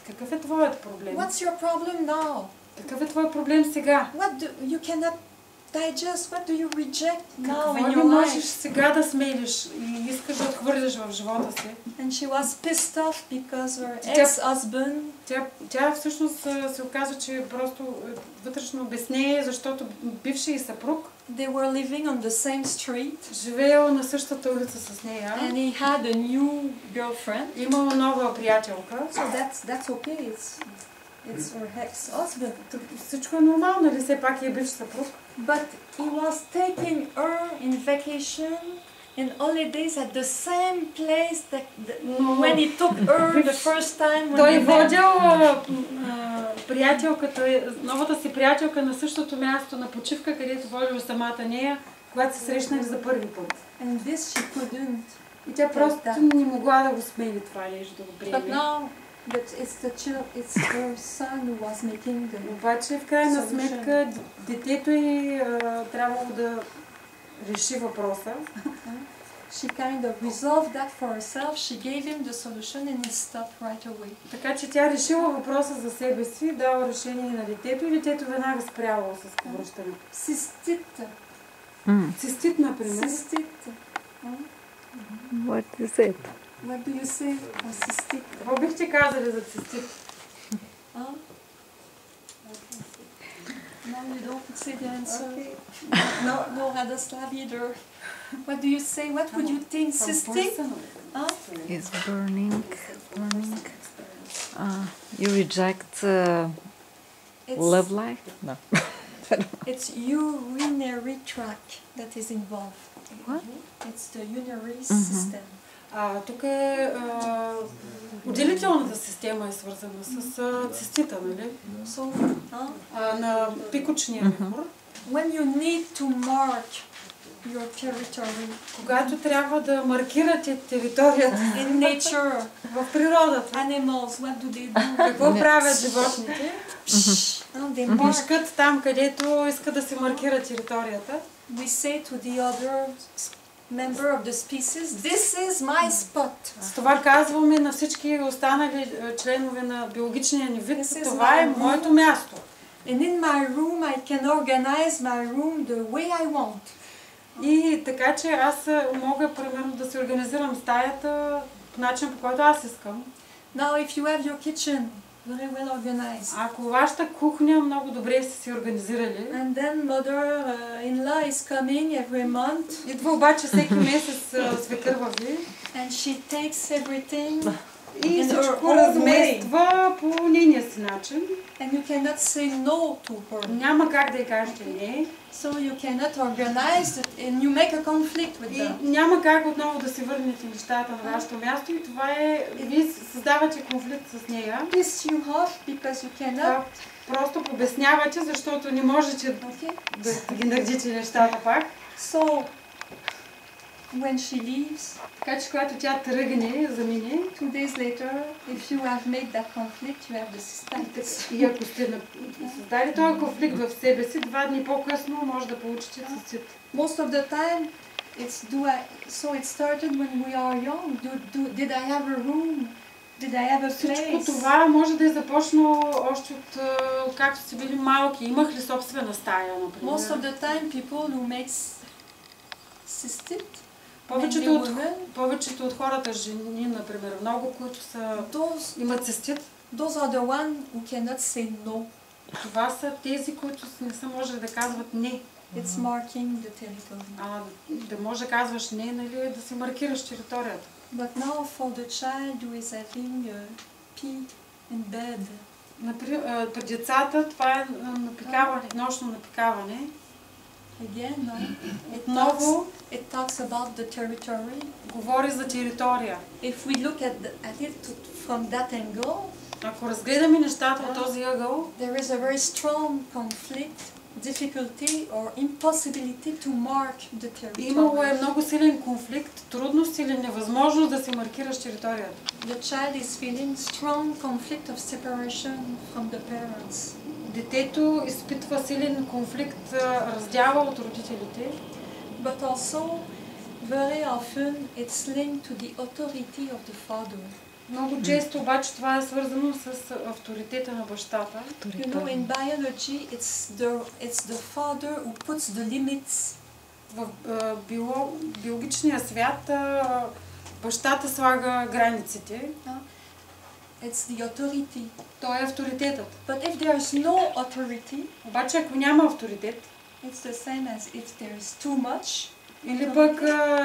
какъв е твоят проблем? What's your problem now? Какъв е твоят проблем сега? What do you cannot digest? What do you reject now Какво in не your можеш life? сега да смелиш и искаш да отхвърляш в живота си? And she was pissed off because her ex-husband. Тя всъщност се оказа, че просто вътрешно обяснение, защото бившият съпруг They were living on the same street. Живеел на същата улица с нея. And he had a new girlfriend. Имал нова приятелка. So that's okay. It's her ex-husband. Всичко е нормално, нали? Все пак е бивш съпруг. But he was taking her in vacation in holidays at the same place that when he took her the first time. Той водил приятелката, новата си приятелка на същото място на почивка, където водил самата нея, когато се срещнали за първи път. And this she couldn't. И тя просто не могла да го смели това нещо, да го приеме. But now, it's her son who was making the. Обаче в крайна сметка детето й трябвало да реши въпроса. She kind of resolved that for herself. She gave him the solution and he stopped right away. Така че тя решила въпроса за себе си, дала решение на детето и детето веднага спряло с повръщането. Цистит. Цистит, например. Цистит. What is it? What do you say? Cystic. Какво бихте казали за цистит? No, you don't say the answer. Okay. No, Radoslav either. What do you say? What would you think? Cystic? It's burning. You reject love life? No. It's urinary tract that is involved. What? It's the urinary system. Тук е отделителната система е свързана с цистита, нали? На пикочния мехур. When you need to mark your territory, когато трябва да маркирате територията in nature, в природата, animals, what do they do? Какво правят животните? They там, където искат да се маркира територията. We say to the other member of the species, this is my spot. С това казваме на всички останали членове на биологичния ни вид, това е моето място. And in my room I can organize my room the way I want. И така че аз мога примерно да се организирам стаята по начин, по който аз искам. Now if you have your kitchen very well organized. Ако вашата кухня много добре сте си организирали. And then mother-in-law is coming every month. Идва обаче всеки месец свекърва ви. And she takes everything и всичко размества по нейния си начин. And you cannot say no to her. Няма как да й кажете не. So you cannot organize it and you make a conflict with them. И няма как отново да си върнете нещата на вашето място и това е, вие създавате конфликт с нея. Piss you off because you cannot. Просто обяснявате, защото не можете да ги наредите нещата пак. So when she leaves, така че когато тя тръгне, замине, 2 days later, if you have made that conflict, you have the cystitis. И ако сте създали този конфликт в себе си, 2 дни по-късно може да получите цистит. Most of the time, so it started when we are young. Did I have a room? Did I have a place? Всичко това може да е започнало още от както сте били малки. Имах ли собствена стая, например? Most of the time, people who make cystic, повечето от хората, жени, например, много, които имат цистит, those are the one who cannot say no. Това са тези, които не са можели да казват не. It's marking the territory. Да може да казваш не, нали, да си маркираш територията. But now for the child who is having pee in bed. Например, при децата това е напикаване, нощно напикаване. Again, it talks about the territory. Говори за територия. If we look at it from that angle, ако разгледаме нещата от този ъгъл, there is a very strong conflict, difficulty or impossibility to mark the territory. Имало е много силен конфликт, трудност или невъзможност да се маркираш територията. The child is feeling strong conflict of separation from the parents. Детето изпитва силен конфликт, раздяла от родителите. But also Very often it's linked to the authority of the father. Много често обаче това е свързано с авторитета на бащата. You know, in biology, it's the father who puts the limits. В биологичния свят бащата слага границите. It's the authority. Той е авторитетът. But if there's no authority, обаче ако няма авторитет, it's the same as if there's too much. Или пък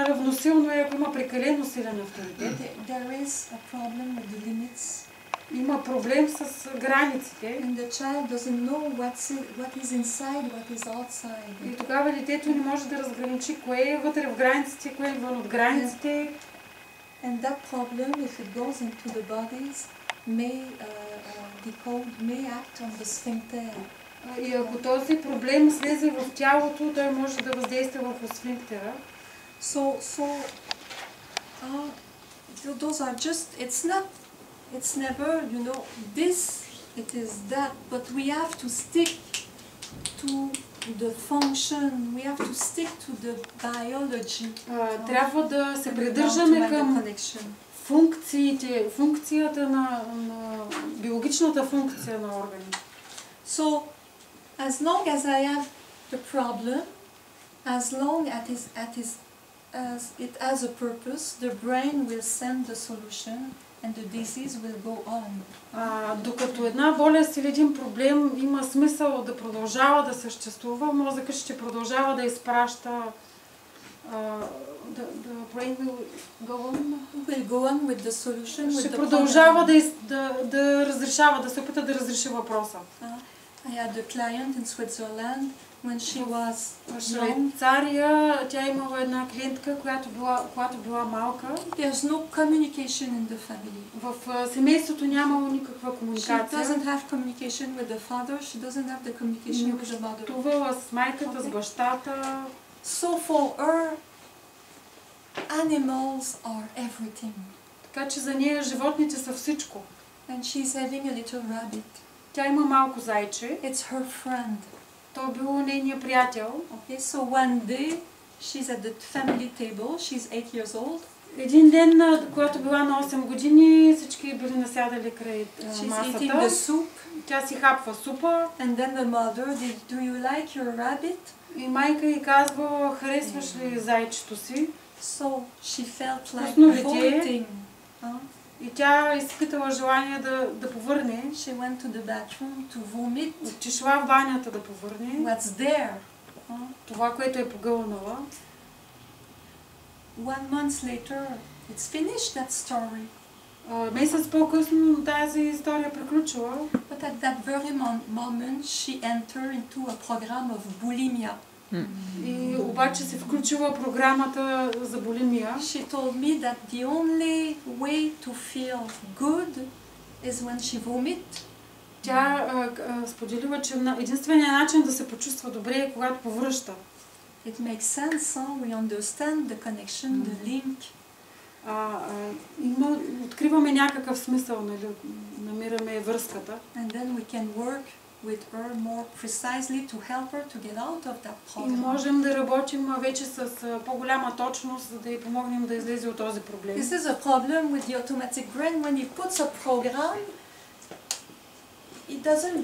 равносилно е, ако има прекалено силен авторитет. There is a problem with the limits. Има проблем с границите. And the child doesn't know what is inside, what is outside. И тогава детето не може да разграничи кое е вътре в границите, кое е вън от границите. And that problem, if it goes into the bodies, may act on the sphincter. И ако този проблем слезе в тялото, той може да въздейства върху сфинктера. Those are just, it's never, you know, this, it is that, but we have to stick to the function, we have to stick to the biology. Трябва да се придържаме към функцията на биологичната функция на органите. So, as long as I have the problem, as long as it has a purpose, the brain will send the solution and the disease will go on. Докато една болест или един проблем има смисъл да продължава да съществува, мозъкът ще продължава да изпраща. The brain will go on with the solution. Ще продължава да разрешава, да се опита да разреши въпроса. I had a client in Switzerland when she was в Швейцария. Тя имала една клиентка, която била малка. There's no communication in the family. В семейството нямало никаква комуникация. She doesn't have communication with the father. She doesn't have the communication with the mother. Общувала с майката, с бащата. So for her, animals are everything. Така че за нея животните са всичко. And she's having a little rabbit. Тя има малко зайче. It's her friend. То било нейния приятел. Okay, so one day she's at the family table. She's 8 years old. Един ден, когато била на 8 години, всички били насядали край масата. She's eating the soup. Тя си хапва супа. And then the mother, do you like your rabbit? И майка й казва, харесваш ли зайчето си? So she felt like vomiting. И тя изпитала желание да повърне. She went to the bathroom to vomit. Отишла в банята да повърне. What's there? Това, което е погълнала. 1 month later, it's finished that story. Месец по-късно тази история приключила. But at that very moment, she entered into a program of bulimia. И обаче се включила програмата за булимия. She told me that the only way to feel good is when she vomit. Тя споделила, че единственият начин да се почувства добре е когато повръща. It makes sense, we understand the connection, the link. Откриваме някакъв смисъл, нали, намираме връзката. And then we can work with her more precisely to help her to get out of that problem. И можем да работим вече с по-голяма точност, за да й помогнем да излезе от този проблем. This is a problem with the automatic brain. When he puts a program, it doesn't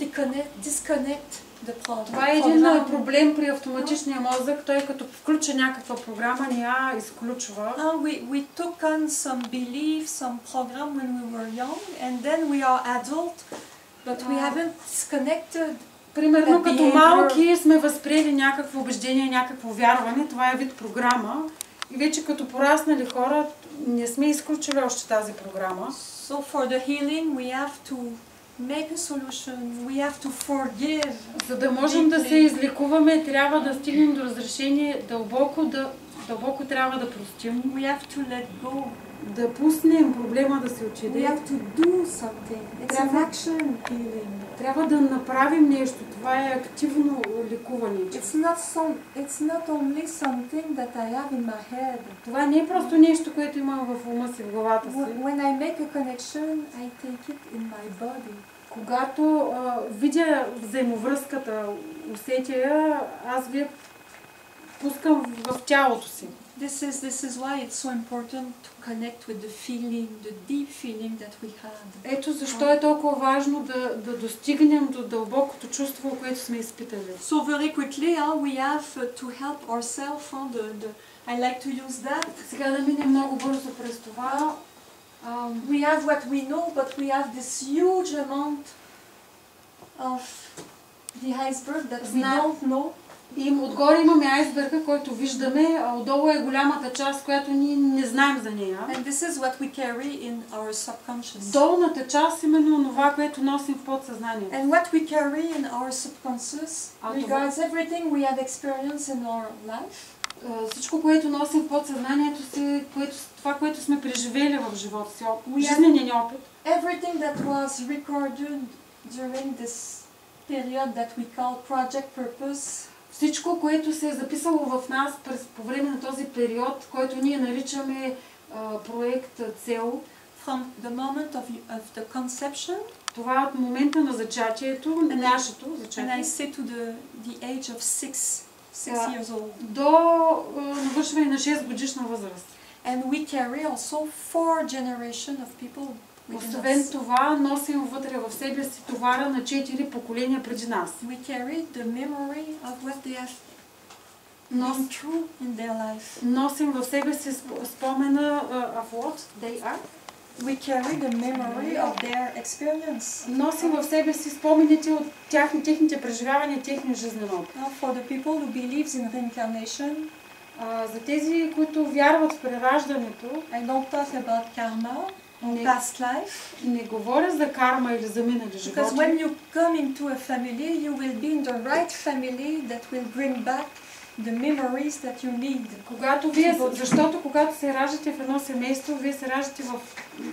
disconnect the problem. Това е един проблем при автоматичния мозък. Той като включи някаква програма, не я изключва. We took on some belief, some program when we were young, and then we are adult, but we haven't disconnected. Примерно като малки сме възприели някакво убеждение, някакво вярване. Това е вид програма. И вече като пораснали хора, не сме изключили още тази програма. So for the healing, we have to make a solution. We have to forgive. За да можем да се излекуваме, трябва да стигнем до разрешение, дълбоко трябва да простим. We have to let go. Да пуснем проблема да се отиде. We have to do something. It's an action healing. Трябва да направим нещо. Това е активно лекуване. It's not only something that I have in my head. Това не е просто нещо, което имам в ума си, в главата си. When I make a connection, I take it in my body. Когато видя взаимовръзката, усетя я, аз впускам в тялото си. This is why it's so important to connect with the feeling, the deep feeling that we had. Ето защо е толкова важно да достигнем до дълбокото чувство, което сме изпитали. So very quickly, we have to help ourselves. I like to use that. Сега да минем много бързо през това. We have what we know, but we have this huge amount of the iceberg that we don't know. И отгоре имаме айсберга, който виждаме, а отдолу е голямата част, която ние не знаем за нея. And this is what we carry in our subconscious. Долната част именно това, което носим в подсъзнанието. And what we carry in our subconscious regards everything we have experienced in our life. Всичко, което носим в подсъзнанието си, това, което сме преживели в живота си, жизнения ни опит. Everything that was recorded during this period that we call project purpose. Всичко, което се е записало в нас по време на този период, който ние наричаме проект цел. From the moment of the conception. Това е от момента на зачатието, нашето зачатие. And I say to the age of 6 years old. До навършване на 6 годишна възраст. And we carry also 4 generations of people. Освен това, носим вътре в себе си товара на 4 поколения преди нас. We carry the memory of what they have gone through in their life. Носим в себе си спомена of what they are. We carry the memory of their experience. Носим в себе си спомените от техните преживявания, техния жизнен опит. For the people who believes in reincarnation, за тези, които вярват в прераждането, I don't talk about karma. Past life. Не говоря за карма или за минали животи. Because when you come into a family, you will be in the right family that will bring back the memories that you need. Защото когато се раждате в едно семейство, вие се раждате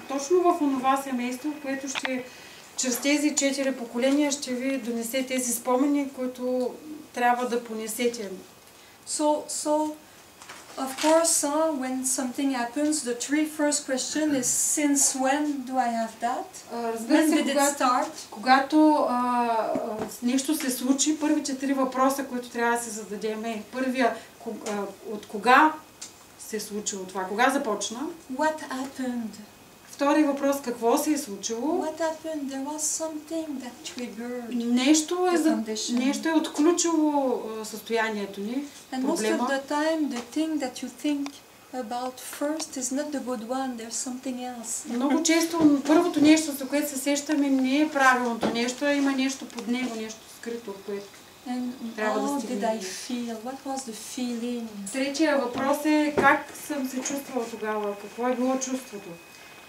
точно в онова семейство, което чрез тези 4 поколения ще ви донесе тези спомени, които трябва да понесете. So of course, when something happens, the 3 first question is since when do I have that? When did it start? Когато нещо се случи, първите 3 въпроса, които трябва да се зададем е: първия, от кога се е случило това? Кога започна? What happened? Втори въпрос, какво се е случило? What happened? There was something that triggered. Нещо е отключило състоянието ни. And most of the time, the thing that you think about first is not the good one. There's something else. Много често първото нещо, за което се сещаме, не е правилното нещо, а има нещо под него, нещо скрито, което трябва да стигне. How did I feel? What was the feeling? Третия въпрос е как съм се чувствала тогава, какво е било чувството.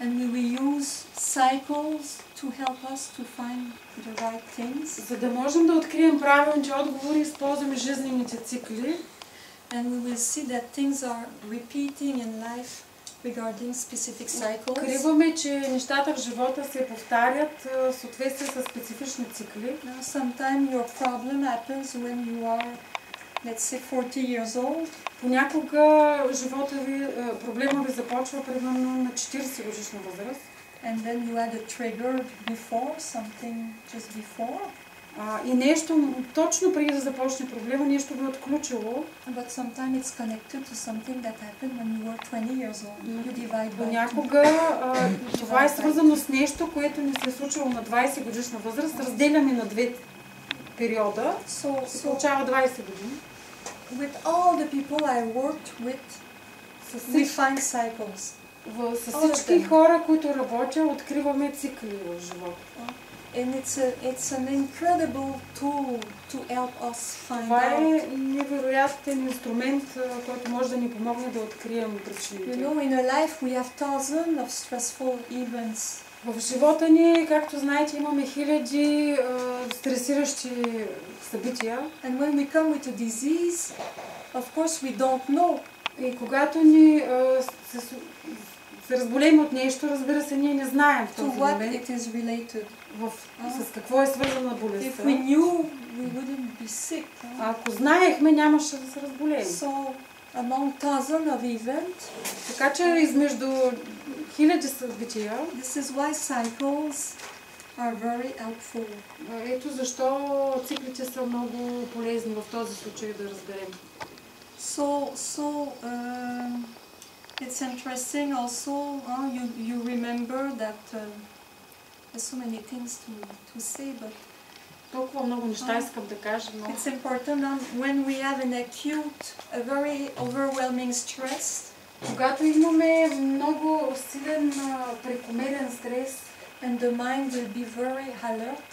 And we use cycles to help us to find the right things. За да можем да открием правилните отговори, използваме жизнените цикли. And we will see that things are repeating in life regarding specific cycles. Откриваме, че нещата в живота се повтарят в съответствие с специфични цикли. Sometimes your problem happens when you are, let's say, 40 years old. Понякога живота ви, проблема ви започва примерно на 40 годишна възраст. And then you had a trigger before, something just before. И нещо точно преди да започне проблема, нещо го е отключило. But sometimes it's connected to something that happened when you were 20 years old. You divide by Понякога това е свързано с нещо, което ни се е случило на 20 годишна възраст. Разделяме на 2 периода. Se получава 20 години. With all the people I worked with, we find cycles. С всички хора, които работя, откриваме цикли в живота. And it's an incredible tool to help us find Това out. е невероятен инструмент, който може да ни помогне да открием причините. You know, in a life we have thousands of stressful events. В живота ни, както знаете, имаме хиляди стресиращи събития. And when we come with a disease, of course we don't know. И когато ни се разболеем от нещо, разбира се, ние не знаем в този момент с какво е свързана болестта. Ако знаехме, нямаше да се разболеем. Among thousands of events, така че измежду хиляди събития, this is why cycles are very helpful. Ето защо циклите са много полезни в този случай да разберем. It's interesting also, you remember that there's so many things to say, but толкова много неща искам да кажа, но it's important when we have an acute, a very overwhelming stress. Когато имаме много силен прекомерен стрес, and the mind will be very alert,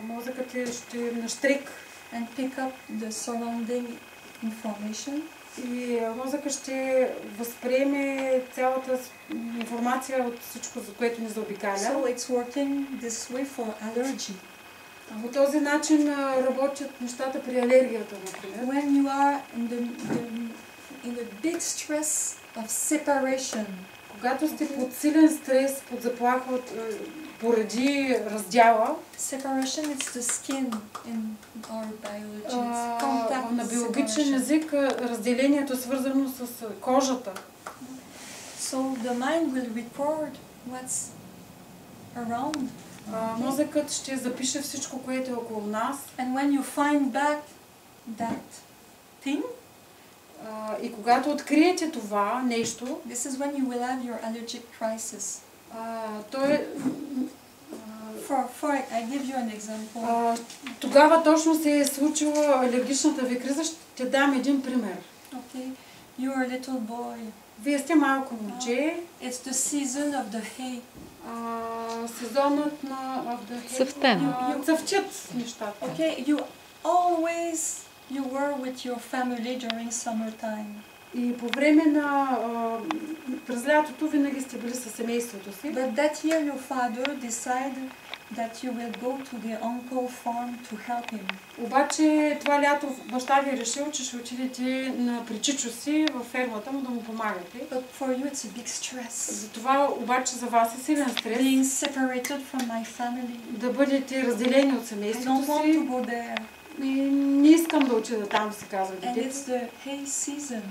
мозъкът ще е на щрек and pick up the surrounding information. И мозъкът ще възприеме цялата информация от всичко, за което ни заобикаля. So it's working this way for allergy. По този начин работят нещата при алергията, например. When you are in a big stress of separation, когато сте под силен стрес, под заплаха поради раздяла, separation is the skin in our biology. На биологичен език разделението е свързано с кожата. So the mind will record what's around. Мозъкът ще запише всичко, което е около нас. And when you find back that thing, и когато откриете това нещо, this is when you will have your allergic crisis. I give you an example. Тогава точно се е случила алергичната ви криза. Ще дам един пример. Okay, you are a little boy. Вие сте малко момче. It's the season of the hay. Сезонът на Цъфтене. Цъфтят нещата. Okay, you were with your family during summertime. И по време на през лятото винаги сте били със семейството си. But that year your father decided that you will go to the uncle farm to help him. Обаче това лято баща ви е решил, че ще отидете при чичо си във фермата му да му помагате. But for you it's a big stress. Затова обаче за вас е силен стрес. Being separated from my family. Да бъдете разделени от семейството си. I don't want to go there. И не искам да отида там, се казва детето. And it's the hay season.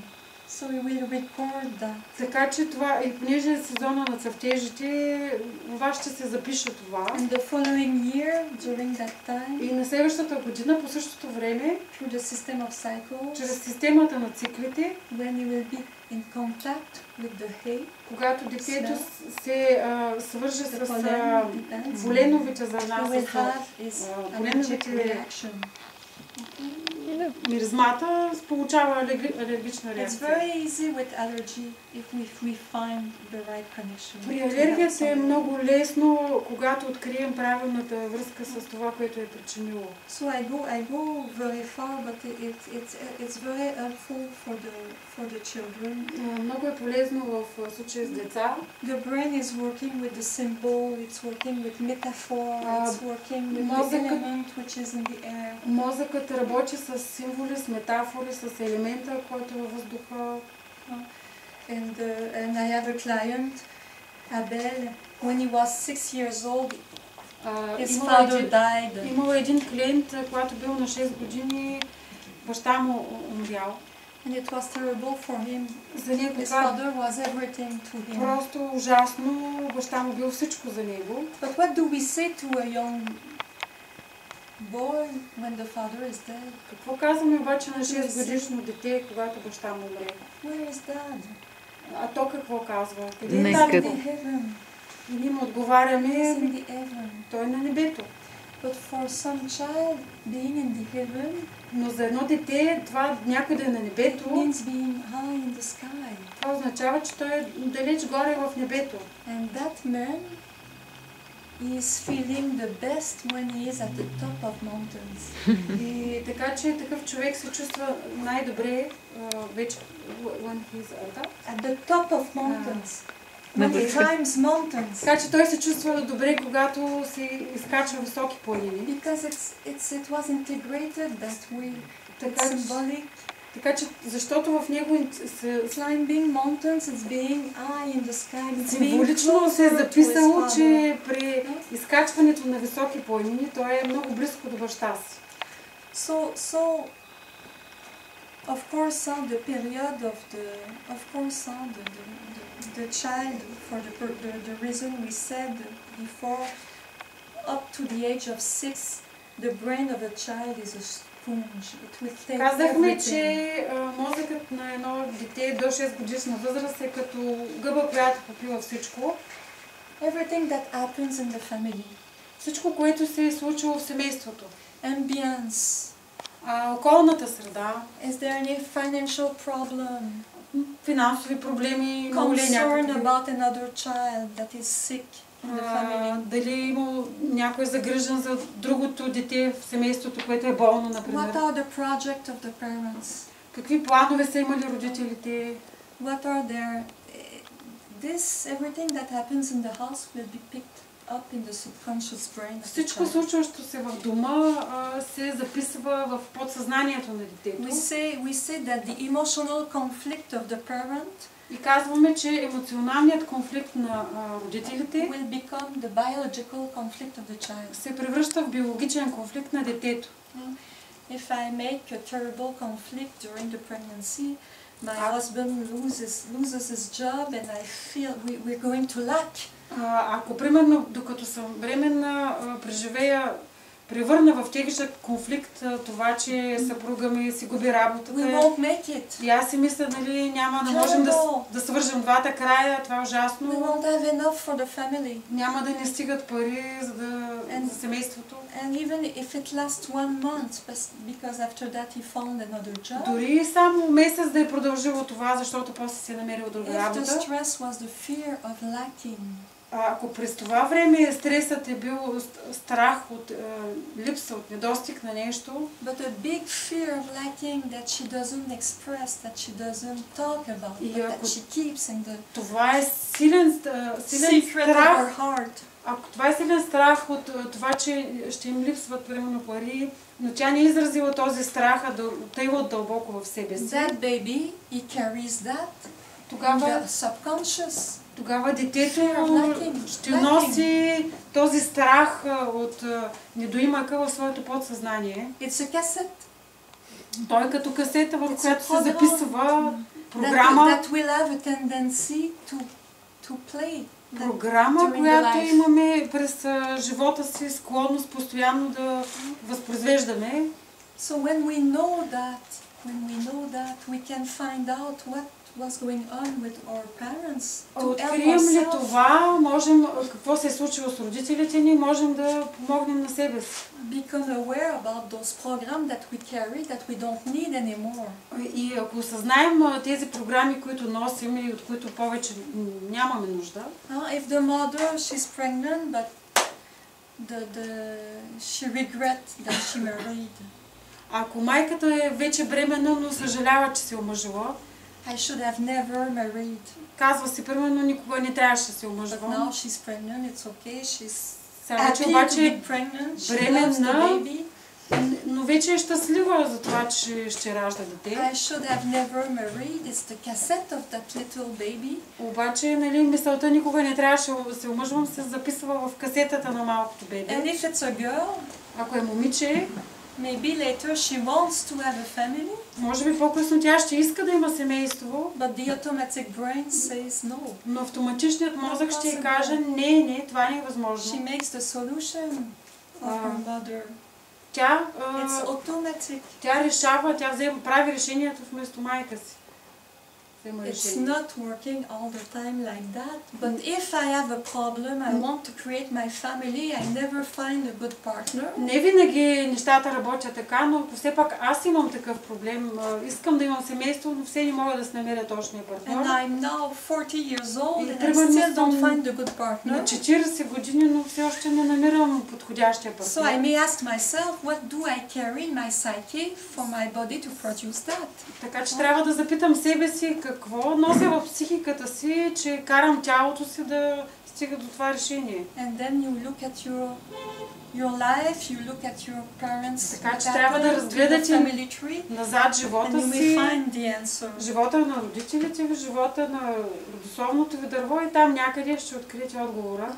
So we will record that. Така че това, и понеже е сезона на цъфтежите, това ще се запише това. And the following year, during that time, и на следващата година, по същото време, through the system of cycles, чрез системата на циклите, when you will be in contact with the hay, когато детето се свърже с поленовите зърна, с поленовите миризмата, получава алергична реакция. It's very easy with allergy if we find the right connection. При алергията е много лесно, когато открием правилната връзка с това, което е причинило. So I go very far, but it's very helpful for the children. Много е полезно в случая с деца. The brain is working with the symbol, it's working with metaphor, it's working with the element which is in the air. Мозъкът работи с символи, с метафори, с елемента, който е във въздуха. And I have a client, Abel, when he was 6 years old, his father died. Имала един клиент, когато бил на 6 години, баща му умрял. And it was terrible for him. His father was everything to him. Просто ужасно, баща му бил всичко за него. But what do we say to a young boy when the father is dead? Какво казваме обаче на 6 годишно дете, когато баща му умре? Where is dad? А то какво казва? Къде е дадо? И ние му отговаряме, той е на небето. But for some child, being in the heaven, но за едно дете, това някой да е на небето, means being high in the sky. Това означава, че той е далеч горе в небето. And that man is feeling the best when he is at the top of mountains. И така че такъв човек се чувства най-добре вече when he's at the top of mountains. When he climbs mountains. Така че той се чувства добре, когато се изкачва високи планини. Because it was integrated that way. It's symbolic. Така че, защото в него climbing mountains is being high in the sky. Символично се е записало, че при изкачването на високи планини той е много близко до баща си. So of course, the period the child, for the reason we said before, up to the age of 6, the brain of a child is sponge. It will take Казахме, everything. че мозъкът на едно дете до 6 годишна възраст е като гъба, която попива всичко. Everything that happens in the family. Всичко, което се е случило в семейството. Ambience. Околната среда. Is there any financial problem? Финансови проблеми, Concern about another child that is sick in the family. Дали има някой загрижен за другото дете в семейството, което е болно, например. What are the projects of the parents? Какви планове са имали родителите? What are their... everything that happens in the house will be picked up in the subconscious brain. Всичко случващо се в дома се записва в подсъзнанието на детето. We say that the emotional conflict of the parent и казваме, че емоционалният конфликт на родителите will become the biological conflict of the child. Се превръща в биологичен конфликт на детето. If I make a terrible conflict during the pregnancy, my husband loses his job and I feel we're going to lack. Ако примерно докато съм бременна превърна в тежък конфликт това, че съпруга ми си губи работата. И аз си мисля, нали, няма да можем да свържем двата края, това е ужасно. Няма да ни стигат пари за семейството. Дори само месец да е продължило това, защото после си е намерил друга работа. Ако през това време стресът е бил страх от липса, от недостиг на нещо, това е силен страх, ако това е силен страх от това, че ще им липсват примерно пари, но тя не е изразила този страх, а отъйва дълбоко в себе си. Тогава детето ще носи този страх от недоимъка в своето подсъзнание. Той е като касета, в която се записва програма, която имаме през живота си склонност постоянно да възпроизвеждаме. So when we know that, we can find out what's going on with our parents. Открием ли това, можем, какво се е случило с родителите ни, можем да помогнем на себе си. Become aware about those programs that we carry that we don't need anymore. И ако осъзнаем тези програми, които носим и от които повече нямаме нужда. If the mother, she's pregnant, but she regrets that she married. Ако майката е вече бременна, но съжалява, че се омъжила. I should have never married. Казва си, примерно, никога не трябваше да се омъжвам. But now she's pregnant, it's okay, she's happy to be pregnant, she loves the baby. Но вече е щастлива за това, че ще ражда дете. I should have never married. It's the cassette of that little baby. Обаче, нали, мисълта никога не трябваше да се омъжвам, се записва в касетата на малкото бебе. And if it's a girl, ако е момиче, maybe later she wants to have a family. Може би по-късно тя ще иска да има семейство. But the automatic brain says no. Но автоматичният мозък ще каже не, това не е възможно. She makes the solution of her mother. Тя решава, прави решението вместо майка си. It's not working all the time like that, but if I have a problem, I want to create my family, I never find a good partner. Не винаги нещата работят така, но все пак аз имам такъв проблем. Искам да имам семейство, но все не мога да се намеря точния партньор. And I'm now 40 years old and I still don't find a good partner. На 40 години, но все още не намирам подходящия партньор. So I may ask myself, what do I carry in my psyche for my body to produce that? Така че трябва да запитам себе си какво нося в психиката си, че карам тялото си да стига до това решение. And then you look at your life, you look at your parents, така че трябва да разгледате назад живота си, живота на родителите ви, живота на родословното ви дърво и там някъде ще откриете отговора.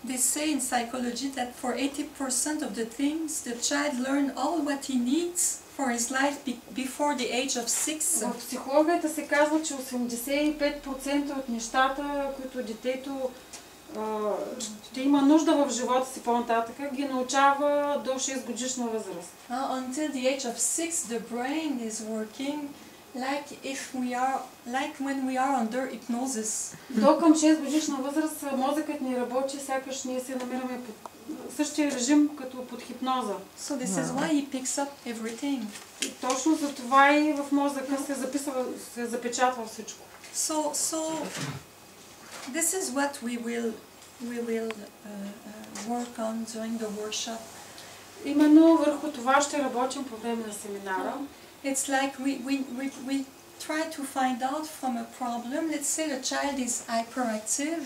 They say in psychology that for 80% of the things the child learn all what he needs for his life before the age of 6. В психологията се казва, че 85% от нещата, които детето ще има нужда в живота си по-нататък, ги научава до 6 годишна възраст. Until the age of 6, the brain is working like when we are under hypnosis. До към 6 годишна възраст мозъкът ни работи, сякаш ние се намираме под същия режим като под хипноза. So this is why he picks up everything. И точно за това и в мозъка се запечатва всичко. So this is what we will work on during the workshop. Именно върху това ще работим по време на семинара. It's like we try to find out from a problem. Let's say the child is hyperactive.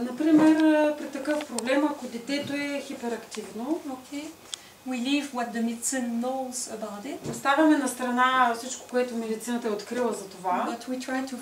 Например, при такъв проблем, ако детето е хиперактивно, okay, we leave what the medicine knows about it. Оставяме на страна всичко, което медицината е открила за това. But we try to